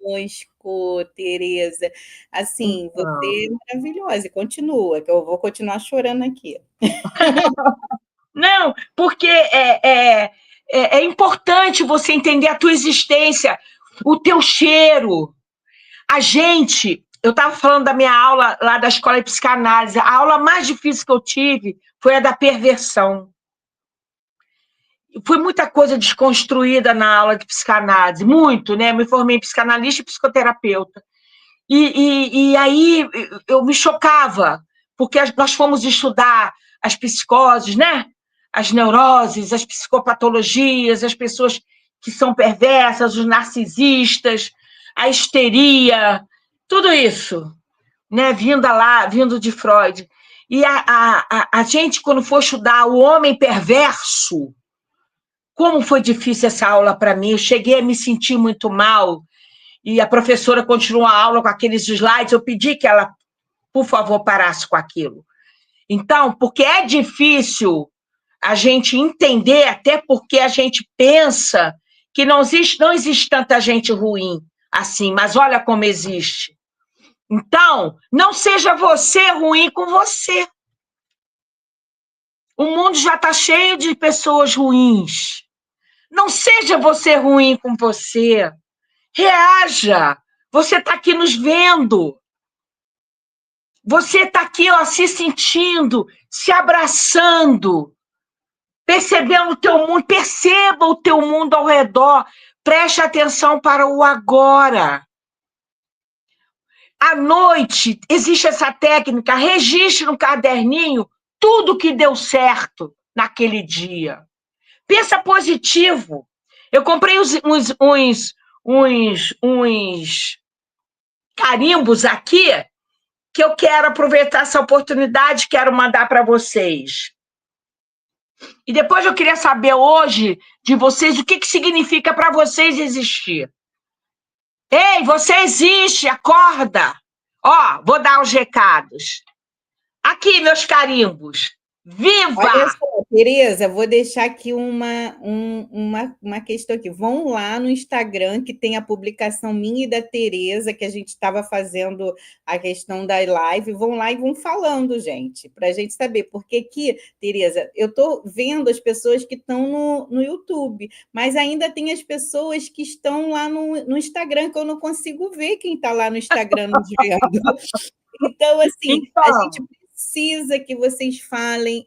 conosco, Tereza. Assim, você é maravilhosa, e continua, que eu vou continuar chorando aqui. Não, porque é importante você entender a tua existência, o teu cheiro. A gente, eu estava falando da minha aula lá da Escola de Psicanálise, a aula mais difícil que eu tive foi a da perversão. Foi muita coisa desconstruída na aula de psicanálise, muito, né? Me formei em psicanalista e psicoterapeuta. E aí eu me chocava, porque nós fomos estudar as psicoses, né? As neuroses, as psicopatologias, as pessoas que são perversas, os narcisistas, a histeria, tudo isso, né? Vindo de Freud. E a gente, quando for estudar o homem perverso, como foi difícil essa aula para mim, eu cheguei a me sentir muito mal, e a professora continuou a aula com aqueles slides, eu pedi que ela, por favor, parasse com aquilo. Então, porque é difícil a gente entender, até porque a gente pensa que não existe tanta gente ruim assim, mas olha como existe. Então, não seja você ruim com você. O mundo já está cheio de pessoas ruins. Não seja você ruim com você. Reaja. Você está aqui nos vendo. Você está aqui, ó, se sentindo, se abraçando, percebendo o teu mundo. Perceba o teu mundo ao redor. Preste atenção para o agora. À noite, existe essa técnica. Registre no caderninho tudo que deu certo naquele dia. Pensa positivo. Eu comprei uns carimbos aqui que eu quero aproveitar essa oportunidade, quero mandar para vocês. E depois eu queria saber hoje de vocês o que significa para vocês existir. Ei, você existe, acorda. Ó, vou dar os recados. Aqui, meus carimbos. Viva! Olha só, Tereza, vou deixar aqui uma questão aqui. Vão lá no Instagram, que tem a publicação minha e da Tereza, que a gente estava fazendo a questão da live. Vão lá e vão falando, gente, para a gente saber. Porque aqui, Tereza, eu estou vendo as pessoas que estão no YouTube, mas ainda tem as pessoas que estão lá no Instagram, que eu não consigo ver quem está lá no Instagram nos vendo. Então, assim, a gente precisa que vocês falem,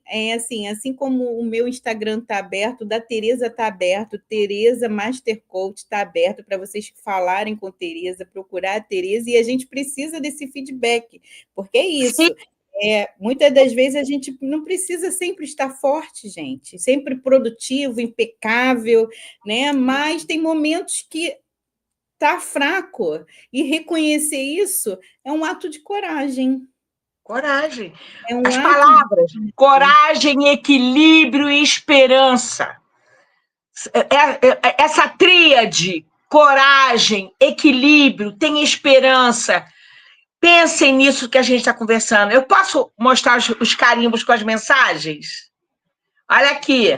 assim como o meu Instagram está aberto, o da Tereza está aberto, Tereza Master Coach está aberto para vocês falarem com Tereza, procurar a Tereza, e a gente precisa desse feedback, porque é isso. Muitas das vezes a gente não precisa sempre estar forte, gente, sempre produtivo, impecável, né? Mas tem momentos que está fraco, e reconhecer isso é um ato de coragem. Coragem. As palavras, coragem, equilíbrio e esperança. Essa tríade, coragem, equilíbrio, tem esperança. Pensem nisso que a gente está conversando. Eu posso mostrar os carimbos com as mensagens? Olha aqui.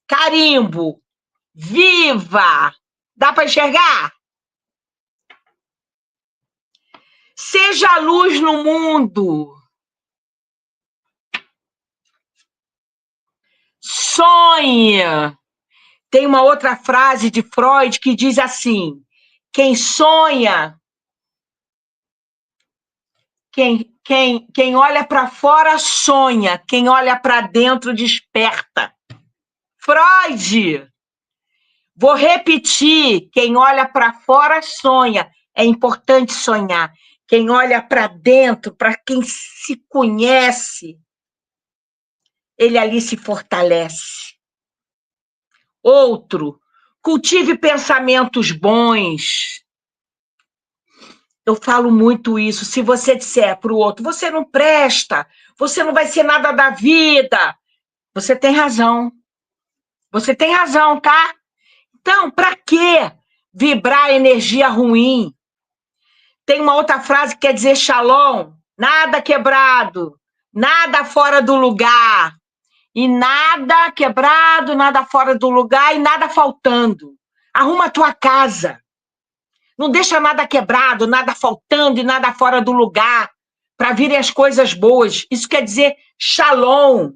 Carimbo. Viva! Dá para enxergar? Seja a luz no mundo. Sonha. Tem uma outra frase de Freud que diz assim: quem sonha, quem olha para fora sonha, quem olha para dentro desperta. Freud! Vou repetir: quem olha para fora sonha. É importante sonhar. Quem olha para dentro, para quem se conhece, ele ali se fortalece. Outro, cultive pensamentos bons. Eu falo muito isso. Se você disser para o outro, você não presta, você não vai ser nada da vida, você tem razão. Você tem razão, tá? Então, para que vibrar energia ruim? Tem uma outra frase que quer dizer shalom, nada quebrado, nada fora do lugar. E nada quebrado, nada fora do lugar e nada faltando. Arruma a tua casa. Não deixa nada quebrado, nada faltando e nada fora do lugar para virem as coisas boas. Isso quer dizer shalom.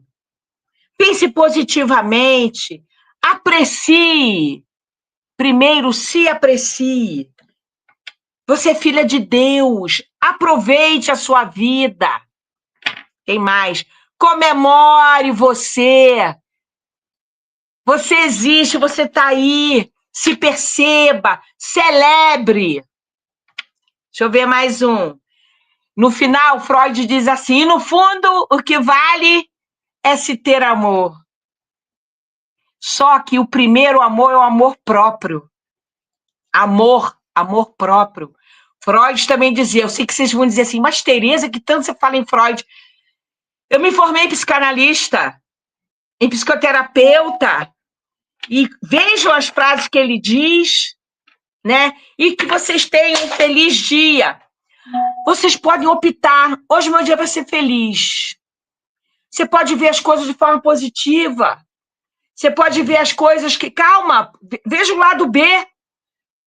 Pense positivamente. Aprecie. Primeiro, se aprecie. Você é filha de Deus. Aproveite a sua vida. Tem mais. Comemore você. Você existe, você está aí. Se perceba, celebre. Deixa eu ver mais um. No final, Freud diz assim: no fundo, o que vale é se ter amor. Só que o primeiro amor é o amor próprio. Amor próprio. Freud também dizia, eu sei que vocês vão dizer assim, mas Tereza, que tanto você fala em Freud. Eu me formei em psicanalista, em psicoterapeuta, e vejam as frases que ele diz, né? E que vocês tenham um feliz dia. Vocês podem optar, hoje meu dia vai ser feliz. Você pode ver as coisas de forma positiva. Você pode ver as coisas que... Calma, veja o lado B,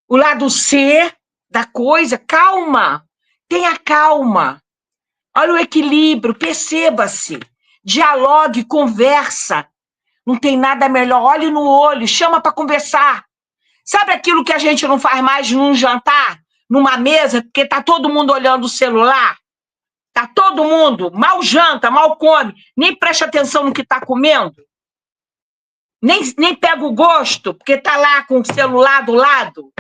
o lado C da coisa. Calma, tenha calma. Olha o equilíbrio, perceba-se. Dialogue, conversa. Não tem nada melhor. Olhe no olho, chama para conversar. Sabe aquilo que a gente não faz mais num jantar? Numa mesa, porque está todo mundo olhando o celular? Está todo mundo, mal janta, mal come, nem presta atenção no que está comendo? Nem pega o gosto, porque está lá com o celular do lado?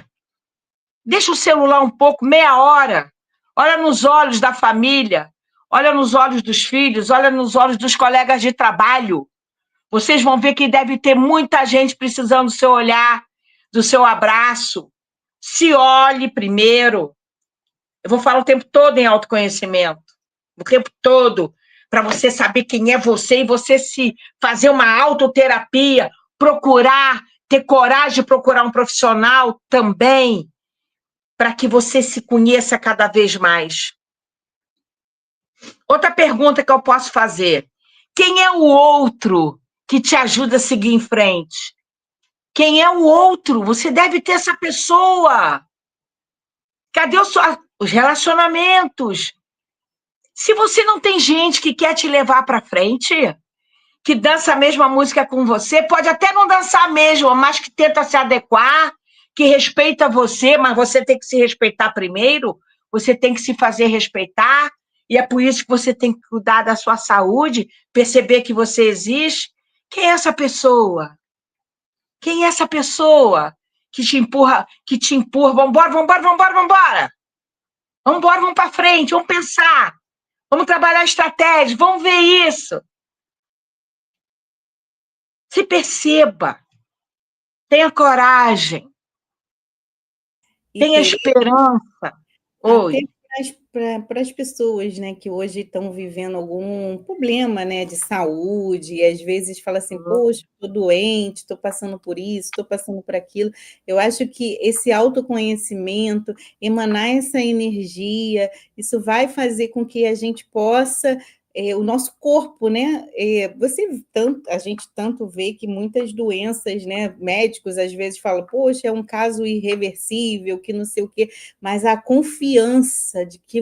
Deixa o celular um pouco, meia hora. Olha nos olhos da família, olha nos olhos dos filhos, olha nos olhos dos colegas de trabalho. Vocês vão ver que deve ter muita gente precisando do seu olhar, do seu abraço. Se olhe primeiro. Eu vou falar o tempo todo em autoconhecimento. O tempo todo. Para você saber quem é você e você se fazer uma autoterapia, procurar, ter coragem de procurar um profissional também, para que você se conheça cada vez mais. Outra pergunta que eu posso fazer. Quem é o outro que te ajuda a seguir em frente? Quem é o outro? Você deve ter essa pessoa. Cadê os relacionamentos? Se você não tem gente que quer te levar para frente, que dança a mesma música com você, pode até não dançar mesmo, mas que tenta se adequar, que respeita você, mas você tem que se respeitar primeiro, você tem que se fazer respeitar, e é por isso que você tem que cuidar da sua saúde, perceber que você existe. Quem é essa pessoa? Quem é essa pessoa que te empurra, vambora, vambora, vambora, vambora. Vambora, vamos para frente, vamos pensar, vamos trabalhar estratégia, vamos ver isso. Se perceba, tenha coragem, tenha esperança. Até para as pessoas, né, que hoje estão vivendo algum problema, né, de saúde, e às vezes fala assim, poxa, estou doente, estou passando por isso, estou passando por aquilo. Eu acho que esse autoconhecimento, emanar essa energia, isso vai fazer com que a gente possa o nosso corpo, né? A gente tanto vê que muitas doenças, né? Médicos às vezes falam, poxa, é um caso irreversível, que não sei o quê, mas a confiança de que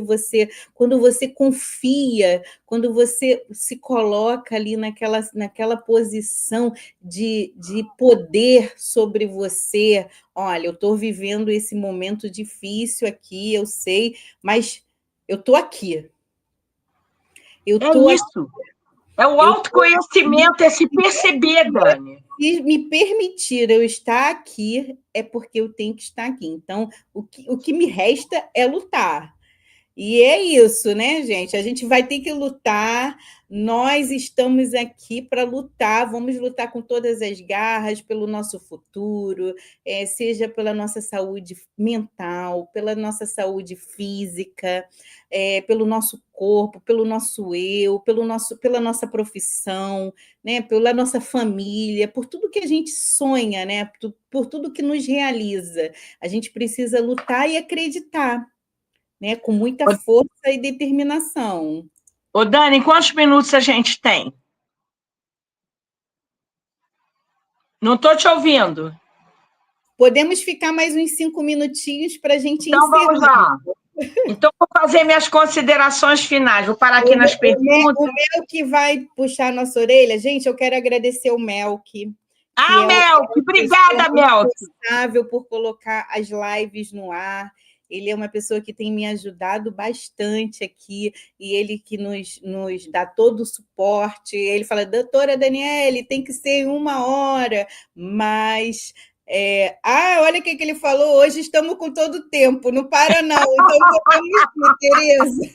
quando você confia, quando você se coloca ali naquela posição de poder sobre você, olha, eu estou vivendo esse momento difícil aqui, eu sei, mas eu estou aqui. É isso. É o autoconhecimento, é se perceber, Dani. Se me permitir eu estar aqui, é porque eu tenho que estar aqui. Então, o que me resta é lutar. E é isso, né, gente? A gente vai ter que lutar. Nós estamos aqui para lutar. Vamos lutar com todas as garras pelo nosso futuro, seja pela nossa saúde mental, pela nossa saúde física, pelo nosso corpo, pelo nosso eu, pela nossa profissão, né, pela nossa família, por tudo que a gente sonha, né, por tudo que nos realiza. A gente precisa lutar e acreditar, né, com muita força e determinação. Ô, Dani, quantos minutos a gente tem? Não estou te ouvindo. Podemos ficar mais uns 5 minutinhos para a gente então, encerrar. Vamos lá. Então, vou fazer minhas considerações finais. Vou parar aqui nas perguntas. O Melk vai puxar a nossa orelha. Gente, eu quero agradecer o Melk. Melk, obrigada, Melk. Responsável por colocar as lives no ar. Ele é uma pessoa que tem me ajudado bastante aqui, e ele que nos dá todo o suporte. Ele fala, doutora Daniele, tem que ser em 1 hora, mas... olha o que ele falou, hoje estamos com todo o tempo, não para não, então vamos ir, Tereza.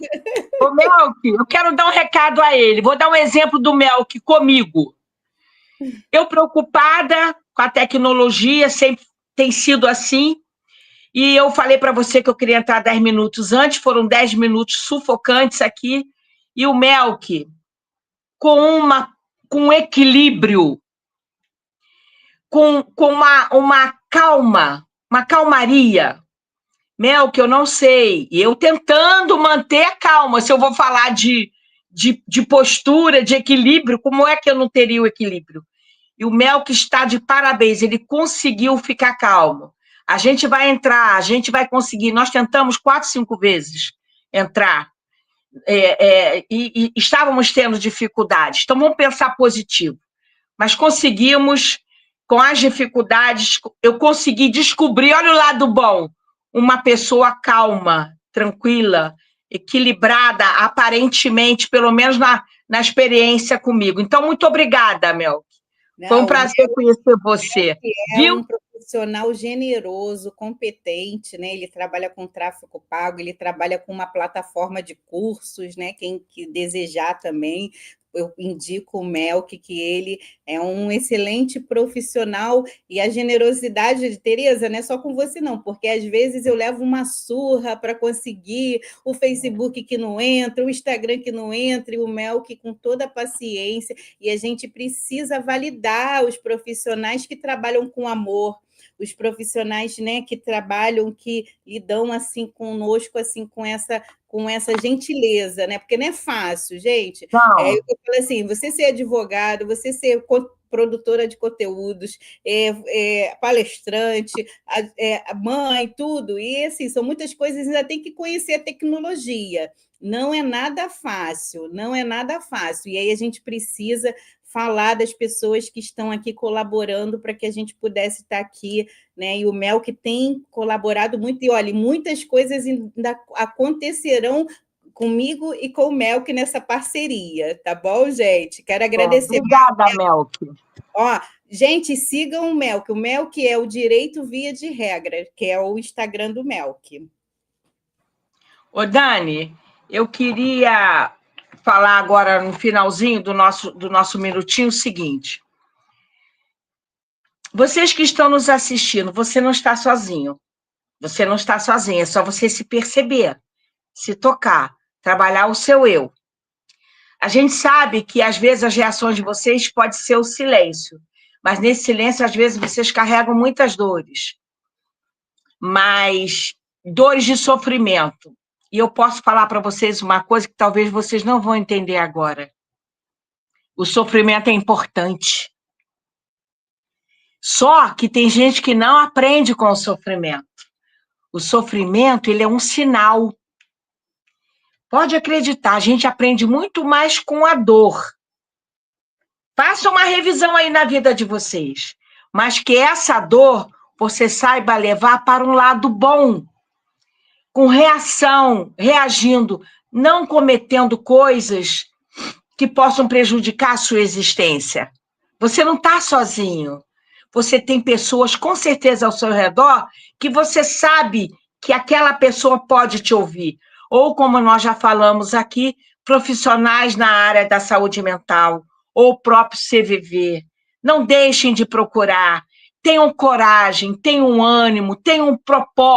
Ô, Melk, eu quero dar um recado a ele, vou dar um exemplo do Melk comigo. Eu preocupada com a tecnologia, sempre tem sido assim, e eu falei para você que eu queria entrar 10 minutos antes, foram 10 minutos sufocantes aqui, e o Melk, com equilíbrio, com uma calma, uma calmaria, Melk, eu não sei, e eu tentando manter a calma, se eu vou falar de postura, de equilíbrio, como é que eu não teria o equilíbrio? E o Melk está de parabéns, ele conseguiu ficar calmo. A gente vai entrar, a gente vai conseguir. Nós tentamos 4, 5 vezes entrar, e estávamos tendo dificuldades. Então, vamos pensar positivo. Mas conseguimos, com as dificuldades, eu consegui descobrir, olha o lado bom, uma pessoa calma, tranquila, equilibrada, aparentemente, pelo menos na experiência comigo. Então, muito obrigada, Melk. Foi um prazer conhecer você. É um profissional generoso, competente, né? Ele trabalha com tráfego pago, ele trabalha com uma plataforma de cursos, né? Quem que desejar também, eu indico o Melk, que ele é um excelente profissional, e a generosidade de Tereza não é só com você não, porque às vezes eu levo uma surra para conseguir o Facebook que não entra, o Instagram que não entra, e o Melk com toda a paciência, e a gente precisa validar os profissionais que trabalham com amor, os profissionais, né, que trabalham, que lidam assim conosco, assim com essa gentileza, né? Porque não é fácil, gente. Eu falo assim, você ser advogado, você ser produtora de conteúdos, palestrante, mãe, tudo, e assim, são muitas coisas, ainda tem que conhecer a tecnologia. Não é nada fácil, não é nada fácil. E aí a gente precisa falar das pessoas que estão aqui colaborando para que a gente pudesse estar aqui, né? E o Melk tem colaborado muito, e olha, muitas coisas ainda acontecerão comigo e com o Melk nessa parceria, tá bom, gente? Quero agradecer. Obrigada, Melk. Gente, sigam o Melk. O Melk é o Direito Via de Regra, que é o Instagram do Melk. Ô, Dani, eu queria falar agora no finalzinho do nosso minutinho o seguinte. Vocês que estão nos assistindo, você não está sozinho. Você não está sozinho, é só você se perceber, se tocar, trabalhar o seu eu. A gente sabe que, às vezes, as reações de vocês pode ser o silêncio, mas nesse silêncio, às vezes, vocês carregam muitas dores, mas dores de sofrimento. E eu posso falar para vocês uma coisa que talvez vocês não vão entender agora. O sofrimento é importante. Só que tem gente que não aprende com o sofrimento. O sofrimento, ele é um sinal. Pode acreditar, a gente aprende muito mais com a dor. Faça uma revisão aí na vida de vocês. Mas que essa dor, você saiba levar para um lado bom. Com reação, reagindo, não cometendo coisas que possam prejudicar a sua existência. Você não está sozinho. Você tem pessoas, com certeza, ao seu redor, que você sabe que aquela pessoa pode te ouvir. Ou, como nós já falamos aqui, profissionais na área da saúde mental, ou o próprio CVV. Não deixem de procurar. Tenham coragem, tenham ânimo, tenham um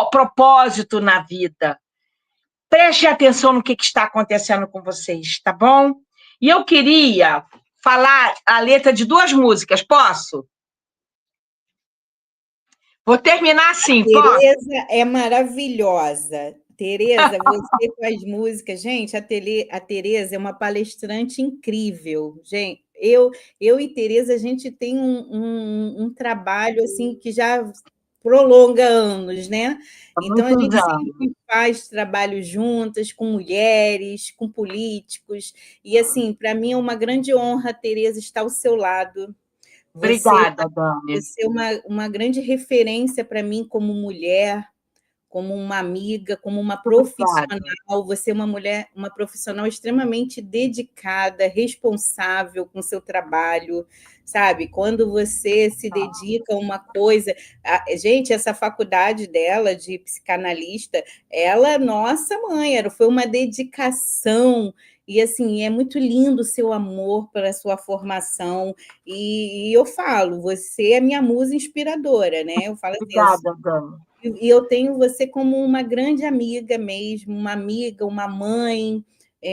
propósito na vida. Preste atenção no que está acontecendo com vocês, tá bom? E eu queria falar a letra de 2 músicas, posso? Vou terminar assim, posso? Tereza é maravilhosa. Tereza, você com as músicas. Gente, a Tereza é uma palestrante incrível. Gente, eu e Tereza, a gente tem um trabalho assim que já prolonga anos, né? Há Então, a muitos gente anos. sempre faz trabalho juntas, com mulheres, com políticos. E, assim, para mim é uma grande honra, Tereza, estar ao seu lado. Você Obrigada, Dani. Você é uma grande referência para mim como mulher, como uma amiga, como uma Obrigada. profissional. Você é uma mulher, uma profissional extremamente dedicada, responsável com o seu trabalho, sabe? Quando você se dedica a uma coisa. Gente, essa faculdade dela de psicanalista, ela, nossa mãe, foi uma dedicação. E assim, é muito lindo o seu amor pela sua formação. E eu falo, você é minha musa inspiradora, né? Eu falo assim, Obrigada, Dani. e eu tenho você como uma grande amiga mesmo, uma amiga, uma mãe,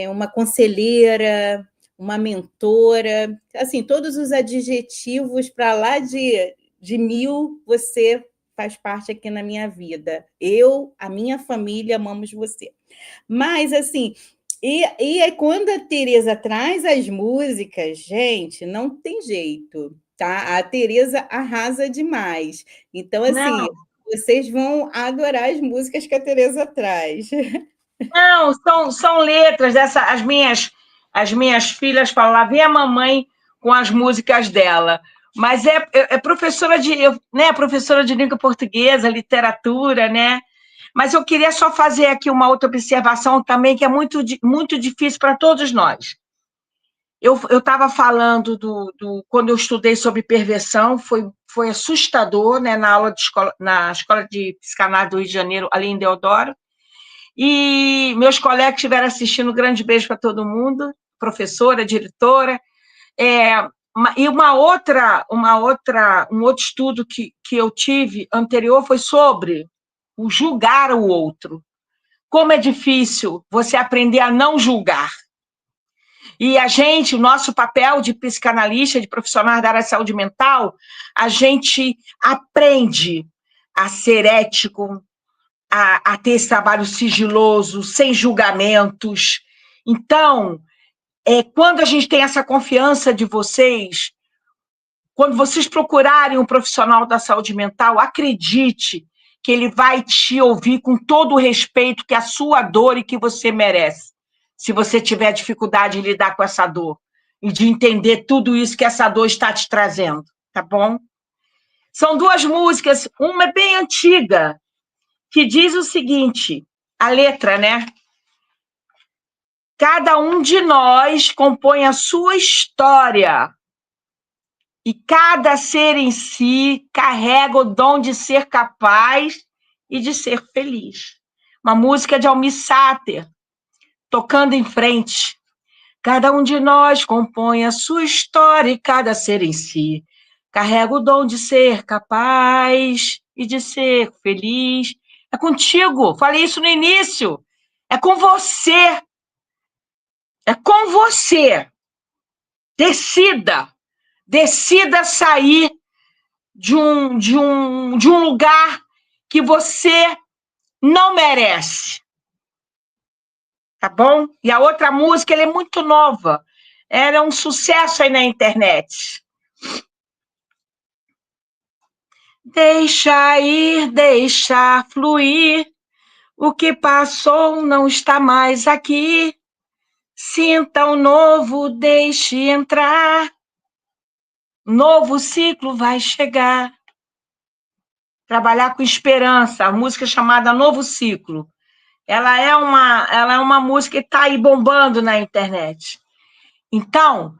uma conselheira, uma mentora. Assim, todos os adjetivos para lá de 1000, você faz parte aqui na minha vida. Eu, a minha família, amamos você. Mas, assim, e é quando a Tereza traz as músicas, gente, não tem jeito, tá? A Tereza arrasa demais. Então, assim, Não, vocês vão adorar as músicas que a Tereza traz. não, são letras dessa. As minhas filhas falam, lá vem a mamãe com as músicas dela. Mas é professora né, professora de língua portuguesa, literatura, né? Mas eu queria só fazer aqui uma outra observação também, que é muito difícil para todos nós. Eu estava falando quando eu estudei sobre perversão, foi assustador, né, na escola de psicanálise do Rio de Janeiro, ali em Deodoro. E meus colegas estiveram assistindo, um grande beijo para todo mundo, professora, diretora. E um outro estudo que eu tive anterior foi sobre o julgar o outro. Como é difícil você aprender a não julgar. E o nosso papel de psicanalista, de profissional da área de saúde mental, a gente aprende a ser ético, a ter esse trabalho sigiloso, sem julgamentos. Então, quando a gente tem essa confiança de vocês, quando vocês procurarem um profissional da saúde mental, acredite que ele vai te ouvir com todo o respeito que a sua dor e que você merece. Se você tiver dificuldade em lidar com essa dor e de entender tudo isso que essa dor está te trazendo, tá bom? São 2 músicas, uma é bem antiga, que diz o seguinte, a letra, né? Cada um de nós compõe a sua história e cada ser em si carrega o dom de ser capaz e de ser feliz. Uma música de Almir Sater, tocando em frente. Cada um de nós compõe a sua história e cada ser em si carrega o dom de ser capaz e de ser feliz. É contigo, falei isso no início. É com você. É com você. Decida sair de um lugar que você não merece. Tá bom? E a outra música, ela é muito nova. Ela é um sucesso aí na internet. Deixa ir, deixa fluir. O que passou não está mais aqui. Sinta o novo, deixe entrar. Novo ciclo vai chegar. Trabalhar com esperança, a música chamada Novo Ciclo. Ela é uma música que está aí bombando na internet. Então,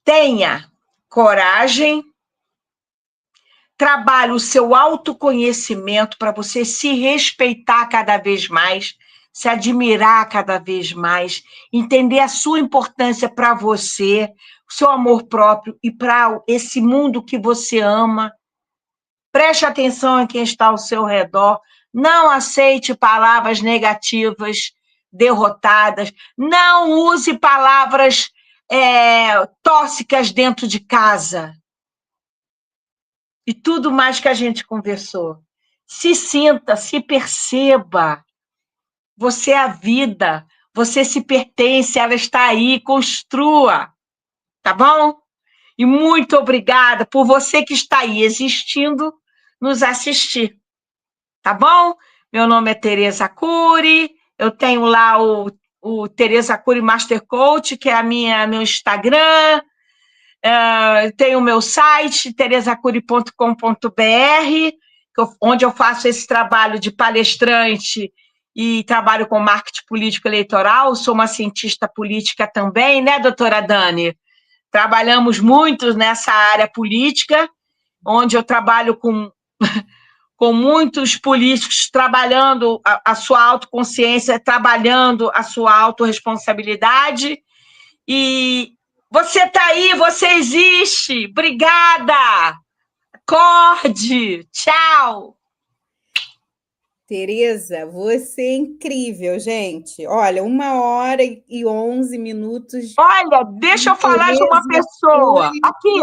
tenha coragem, trabalhe o seu autoconhecimento para você se respeitar cada vez mais, se admirar cada vez mais, entender a sua importância para você, o seu amor próprio e para esse mundo que você ama. Preste atenção em quem está ao seu redor. Não aceite palavras negativas, derrotadas. Não use palavras tóxicas dentro de casa. E tudo mais que a gente conversou. Se sinta, se perceba. Você é a vida. Você se pertence, ela está aí. Construa. Tá bom? E muito obrigada por você que está aí existindo, nos assistir. Tá bom? Meu nome é Tereza Cury, eu tenho lá o Tereza Cury Master Coach, que é meu Instagram, tenho o meu site, terezacuri.com.br, onde eu faço esse trabalho de palestrante e trabalho com marketing político eleitoral, sou uma cientista política também, né, doutora Dani? Trabalhamos muito nessa área política, onde eu trabalho com muitos políticos trabalhando a sua autoconsciência, trabalhando a sua autorresponsabilidade. E você está aí, você existe. Obrigada. Acorde. Tchau. Tereza, você é incrível, gente. Olha, 1h11. Olha, deixa eu falar de uma Tereza pessoa. Cury, Aqui.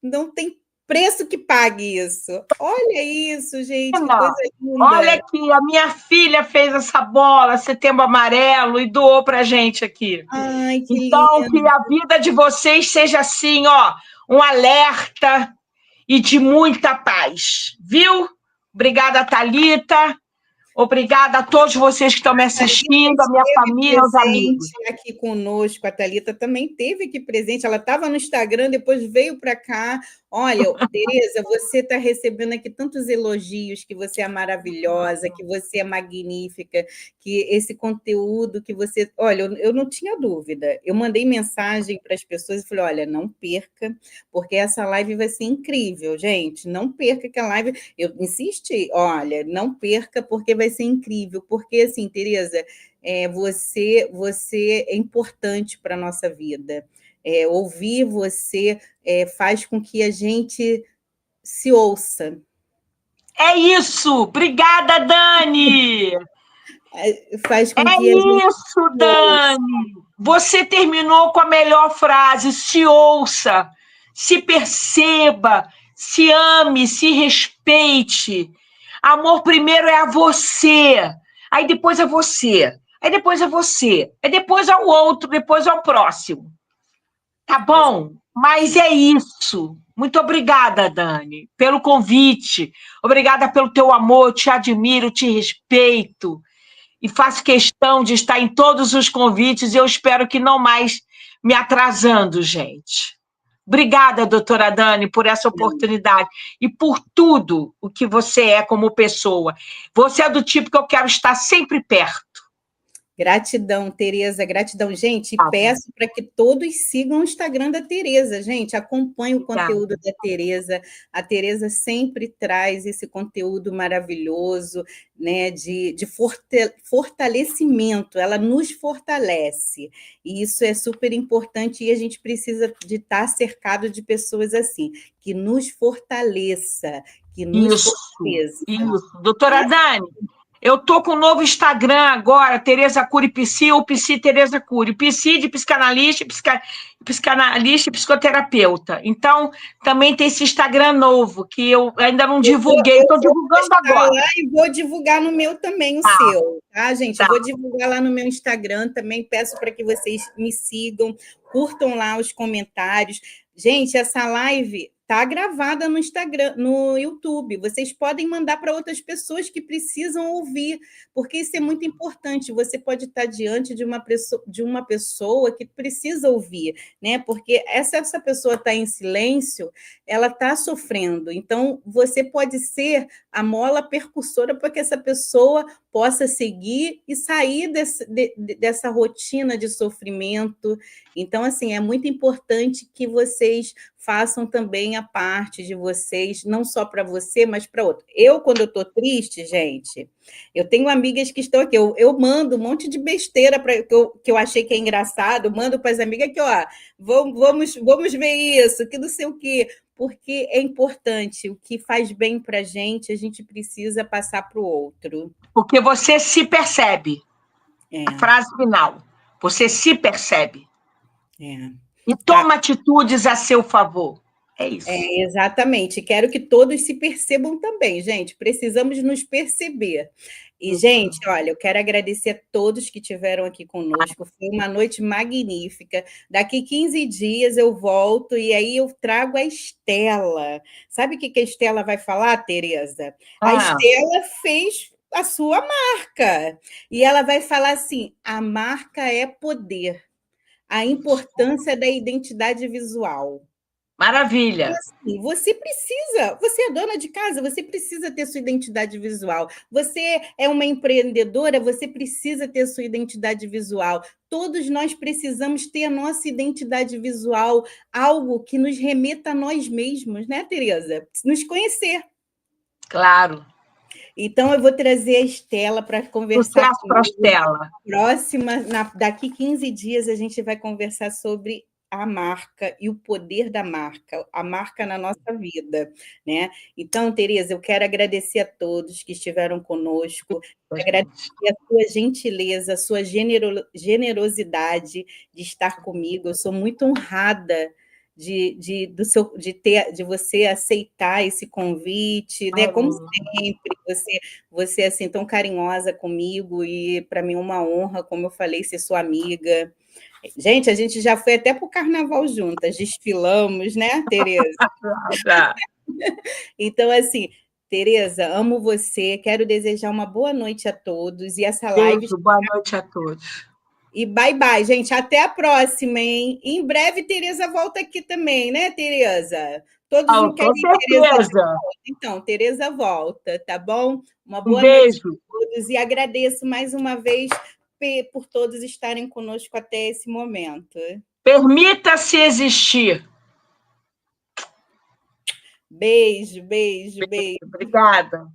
não tem preço que pague isso. Olha isso, gente, que coisa linda. Olha aqui, a minha filha fez essa bola, Setembro Amarelo, e doou para a gente aqui. Ai, que Então, lindo. que a vida de vocês seja assim, ó, um alerta e de muita paz, viu? Obrigada, Thalita. Obrigada a todos vocês que estão me assistindo, a minha família, os amigos. Aqui conosco, a Thalita também esteve aqui presente, ela estava no Instagram, depois veio para cá. Olha, Tereza, você está recebendo aqui tantos elogios, que você é maravilhosa, que você é magnífica, que esse conteúdo que você... Olha, eu não tinha dúvida, eu mandei mensagem para as pessoas e falei, olha, não perca, porque essa live vai ser incrível, gente, não perca que a live... Eu insisti, olha, não perca, porque vai ser incrível, porque, assim, Tereza, você é importante para a nossa vida. Ouvir você faz com que a gente se ouça. É isso! Obrigada, Dani! Faz com que a gente isso, Dani! Você terminou com a melhor frase: se ouça, se perceba, se ame, se respeite. Amor primeiro é a você, aí depois é você, aí depois é você, aí depois ao outro, depois ao próximo. Tá bom? Mas é isso. Muito obrigada, Dani, pelo convite. Obrigada pelo teu amor, eu te admiro, te respeito. E faço questão de estar em todos os convites e eu espero que não mais me atrasando, gente. Obrigada, doutora Dani, por essa oportunidade e por tudo o que você é como pessoa. Você é do tipo que eu quero estar sempre perto. Gratidão, Tereza, gratidão. Gente, peço para que todos sigam o Instagram da Tereza, gente, acompanhe o conteúdo da Tereza. A Tereza sempre traz esse conteúdo maravilhoso, né, de fortalecimento, ela nos fortalece, e isso é super importante, e a gente precisa de estar cercado de pessoas assim, que nos fortaleça, que nos fortaleça. Isso. Doutora Dani, eu estou com um novo Instagram agora, Tereza Cury Psi, ou Psi Tereza Cury. Psi de psicanalista, psicanalista e psicoterapeuta. Então, também tem esse Instagram novo, que eu ainda não divulguei, estou divulgando agora. Lá e vou divulgar no meu também, o seu, tá, gente? Vou divulgar lá no meu Instagram também, peço para que vocês me sigam, curtam lá os comentários. Gente, essa live está gravada no Instagram, no YouTube. Vocês podem mandar para outras pessoas que precisam ouvir, porque isso é muito importante. Você pode estar diante de uma pessoa que precisa ouvir, né? Porque essa pessoa está em silêncio, ela está sofrendo. Então, você pode ser a mola percussora para que essa pessoa possa seguir e sair dessa rotina de sofrimento. Então, assim, é muito importante que vocês façam também a parte de vocês, não só para você, mas para outro. Eu, quando eu estou triste, gente, eu tenho amigas que estão aqui, eu mando um monte de besteira que eu achei que é engraçado, mando para as amigas que, ó, vamos ver isso, que não sei o quê, porque é importante, o que faz bem para a gente precisa passar para o outro. Porque você se percebe. A frase final. Você se percebe. E toma atitudes a seu favor. É isso. Exatamente. Quero que todos se percebam também, gente. Precisamos nos perceber. E, gente, olha, eu quero agradecer a todos que estiveram aqui conosco. Foi uma noite magnífica. Daqui 15 dias eu volto e aí eu trago a Estela. Sabe o que a Estela vai falar, Tereza? A Estela fez a sua marca. E ela vai falar assim: a marca é poder. A importância da identidade visual. Maravilha. Assim, você é dona de casa, você precisa ter sua identidade visual. Você é uma empreendedora, você precisa ter sua identidade visual. Todos nós precisamos ter a nossa identidade visual, algo que nos remeta a nós mesmos, né, Tereza? Nos conhecer. Claro. Então, eu vou trazer a Estela para conversar Sucesso para a Estela. Daqui 15 dias, a gente vai conversar sobre a marca e o poder da marca, a marca na nossa vida, né? Então, Tereza, eu quero agradecer a todos que estiveram conosco, agradecer a sua gentileza, a sua generosidade de estar comigo. Eu sou muito honrada de você aceitar esse convite, né? Como sempre, você é assim, tão carinhosa comigo, e para mim é uma honra, como eu falei, ser sua amiga. Gente, a gente já foi até para o carnaval juntas, desfilamos, né, Tereza? Então, assim, Tereza, amo você, quero desejar uma boa noite a todos, e essa live... Beijo, boa noite a todos. E bye, gente, até a próxima, hein? Em breve, Tereza volta aqui também, né, Tereza? Todos não querem Tereza. Então, Tereza volta, tá bom? Uma boa noite a todos, e agradeço mais uma vez por todos estarem conosco até esse momento. Permita-se existir. Beijo. Obrigada.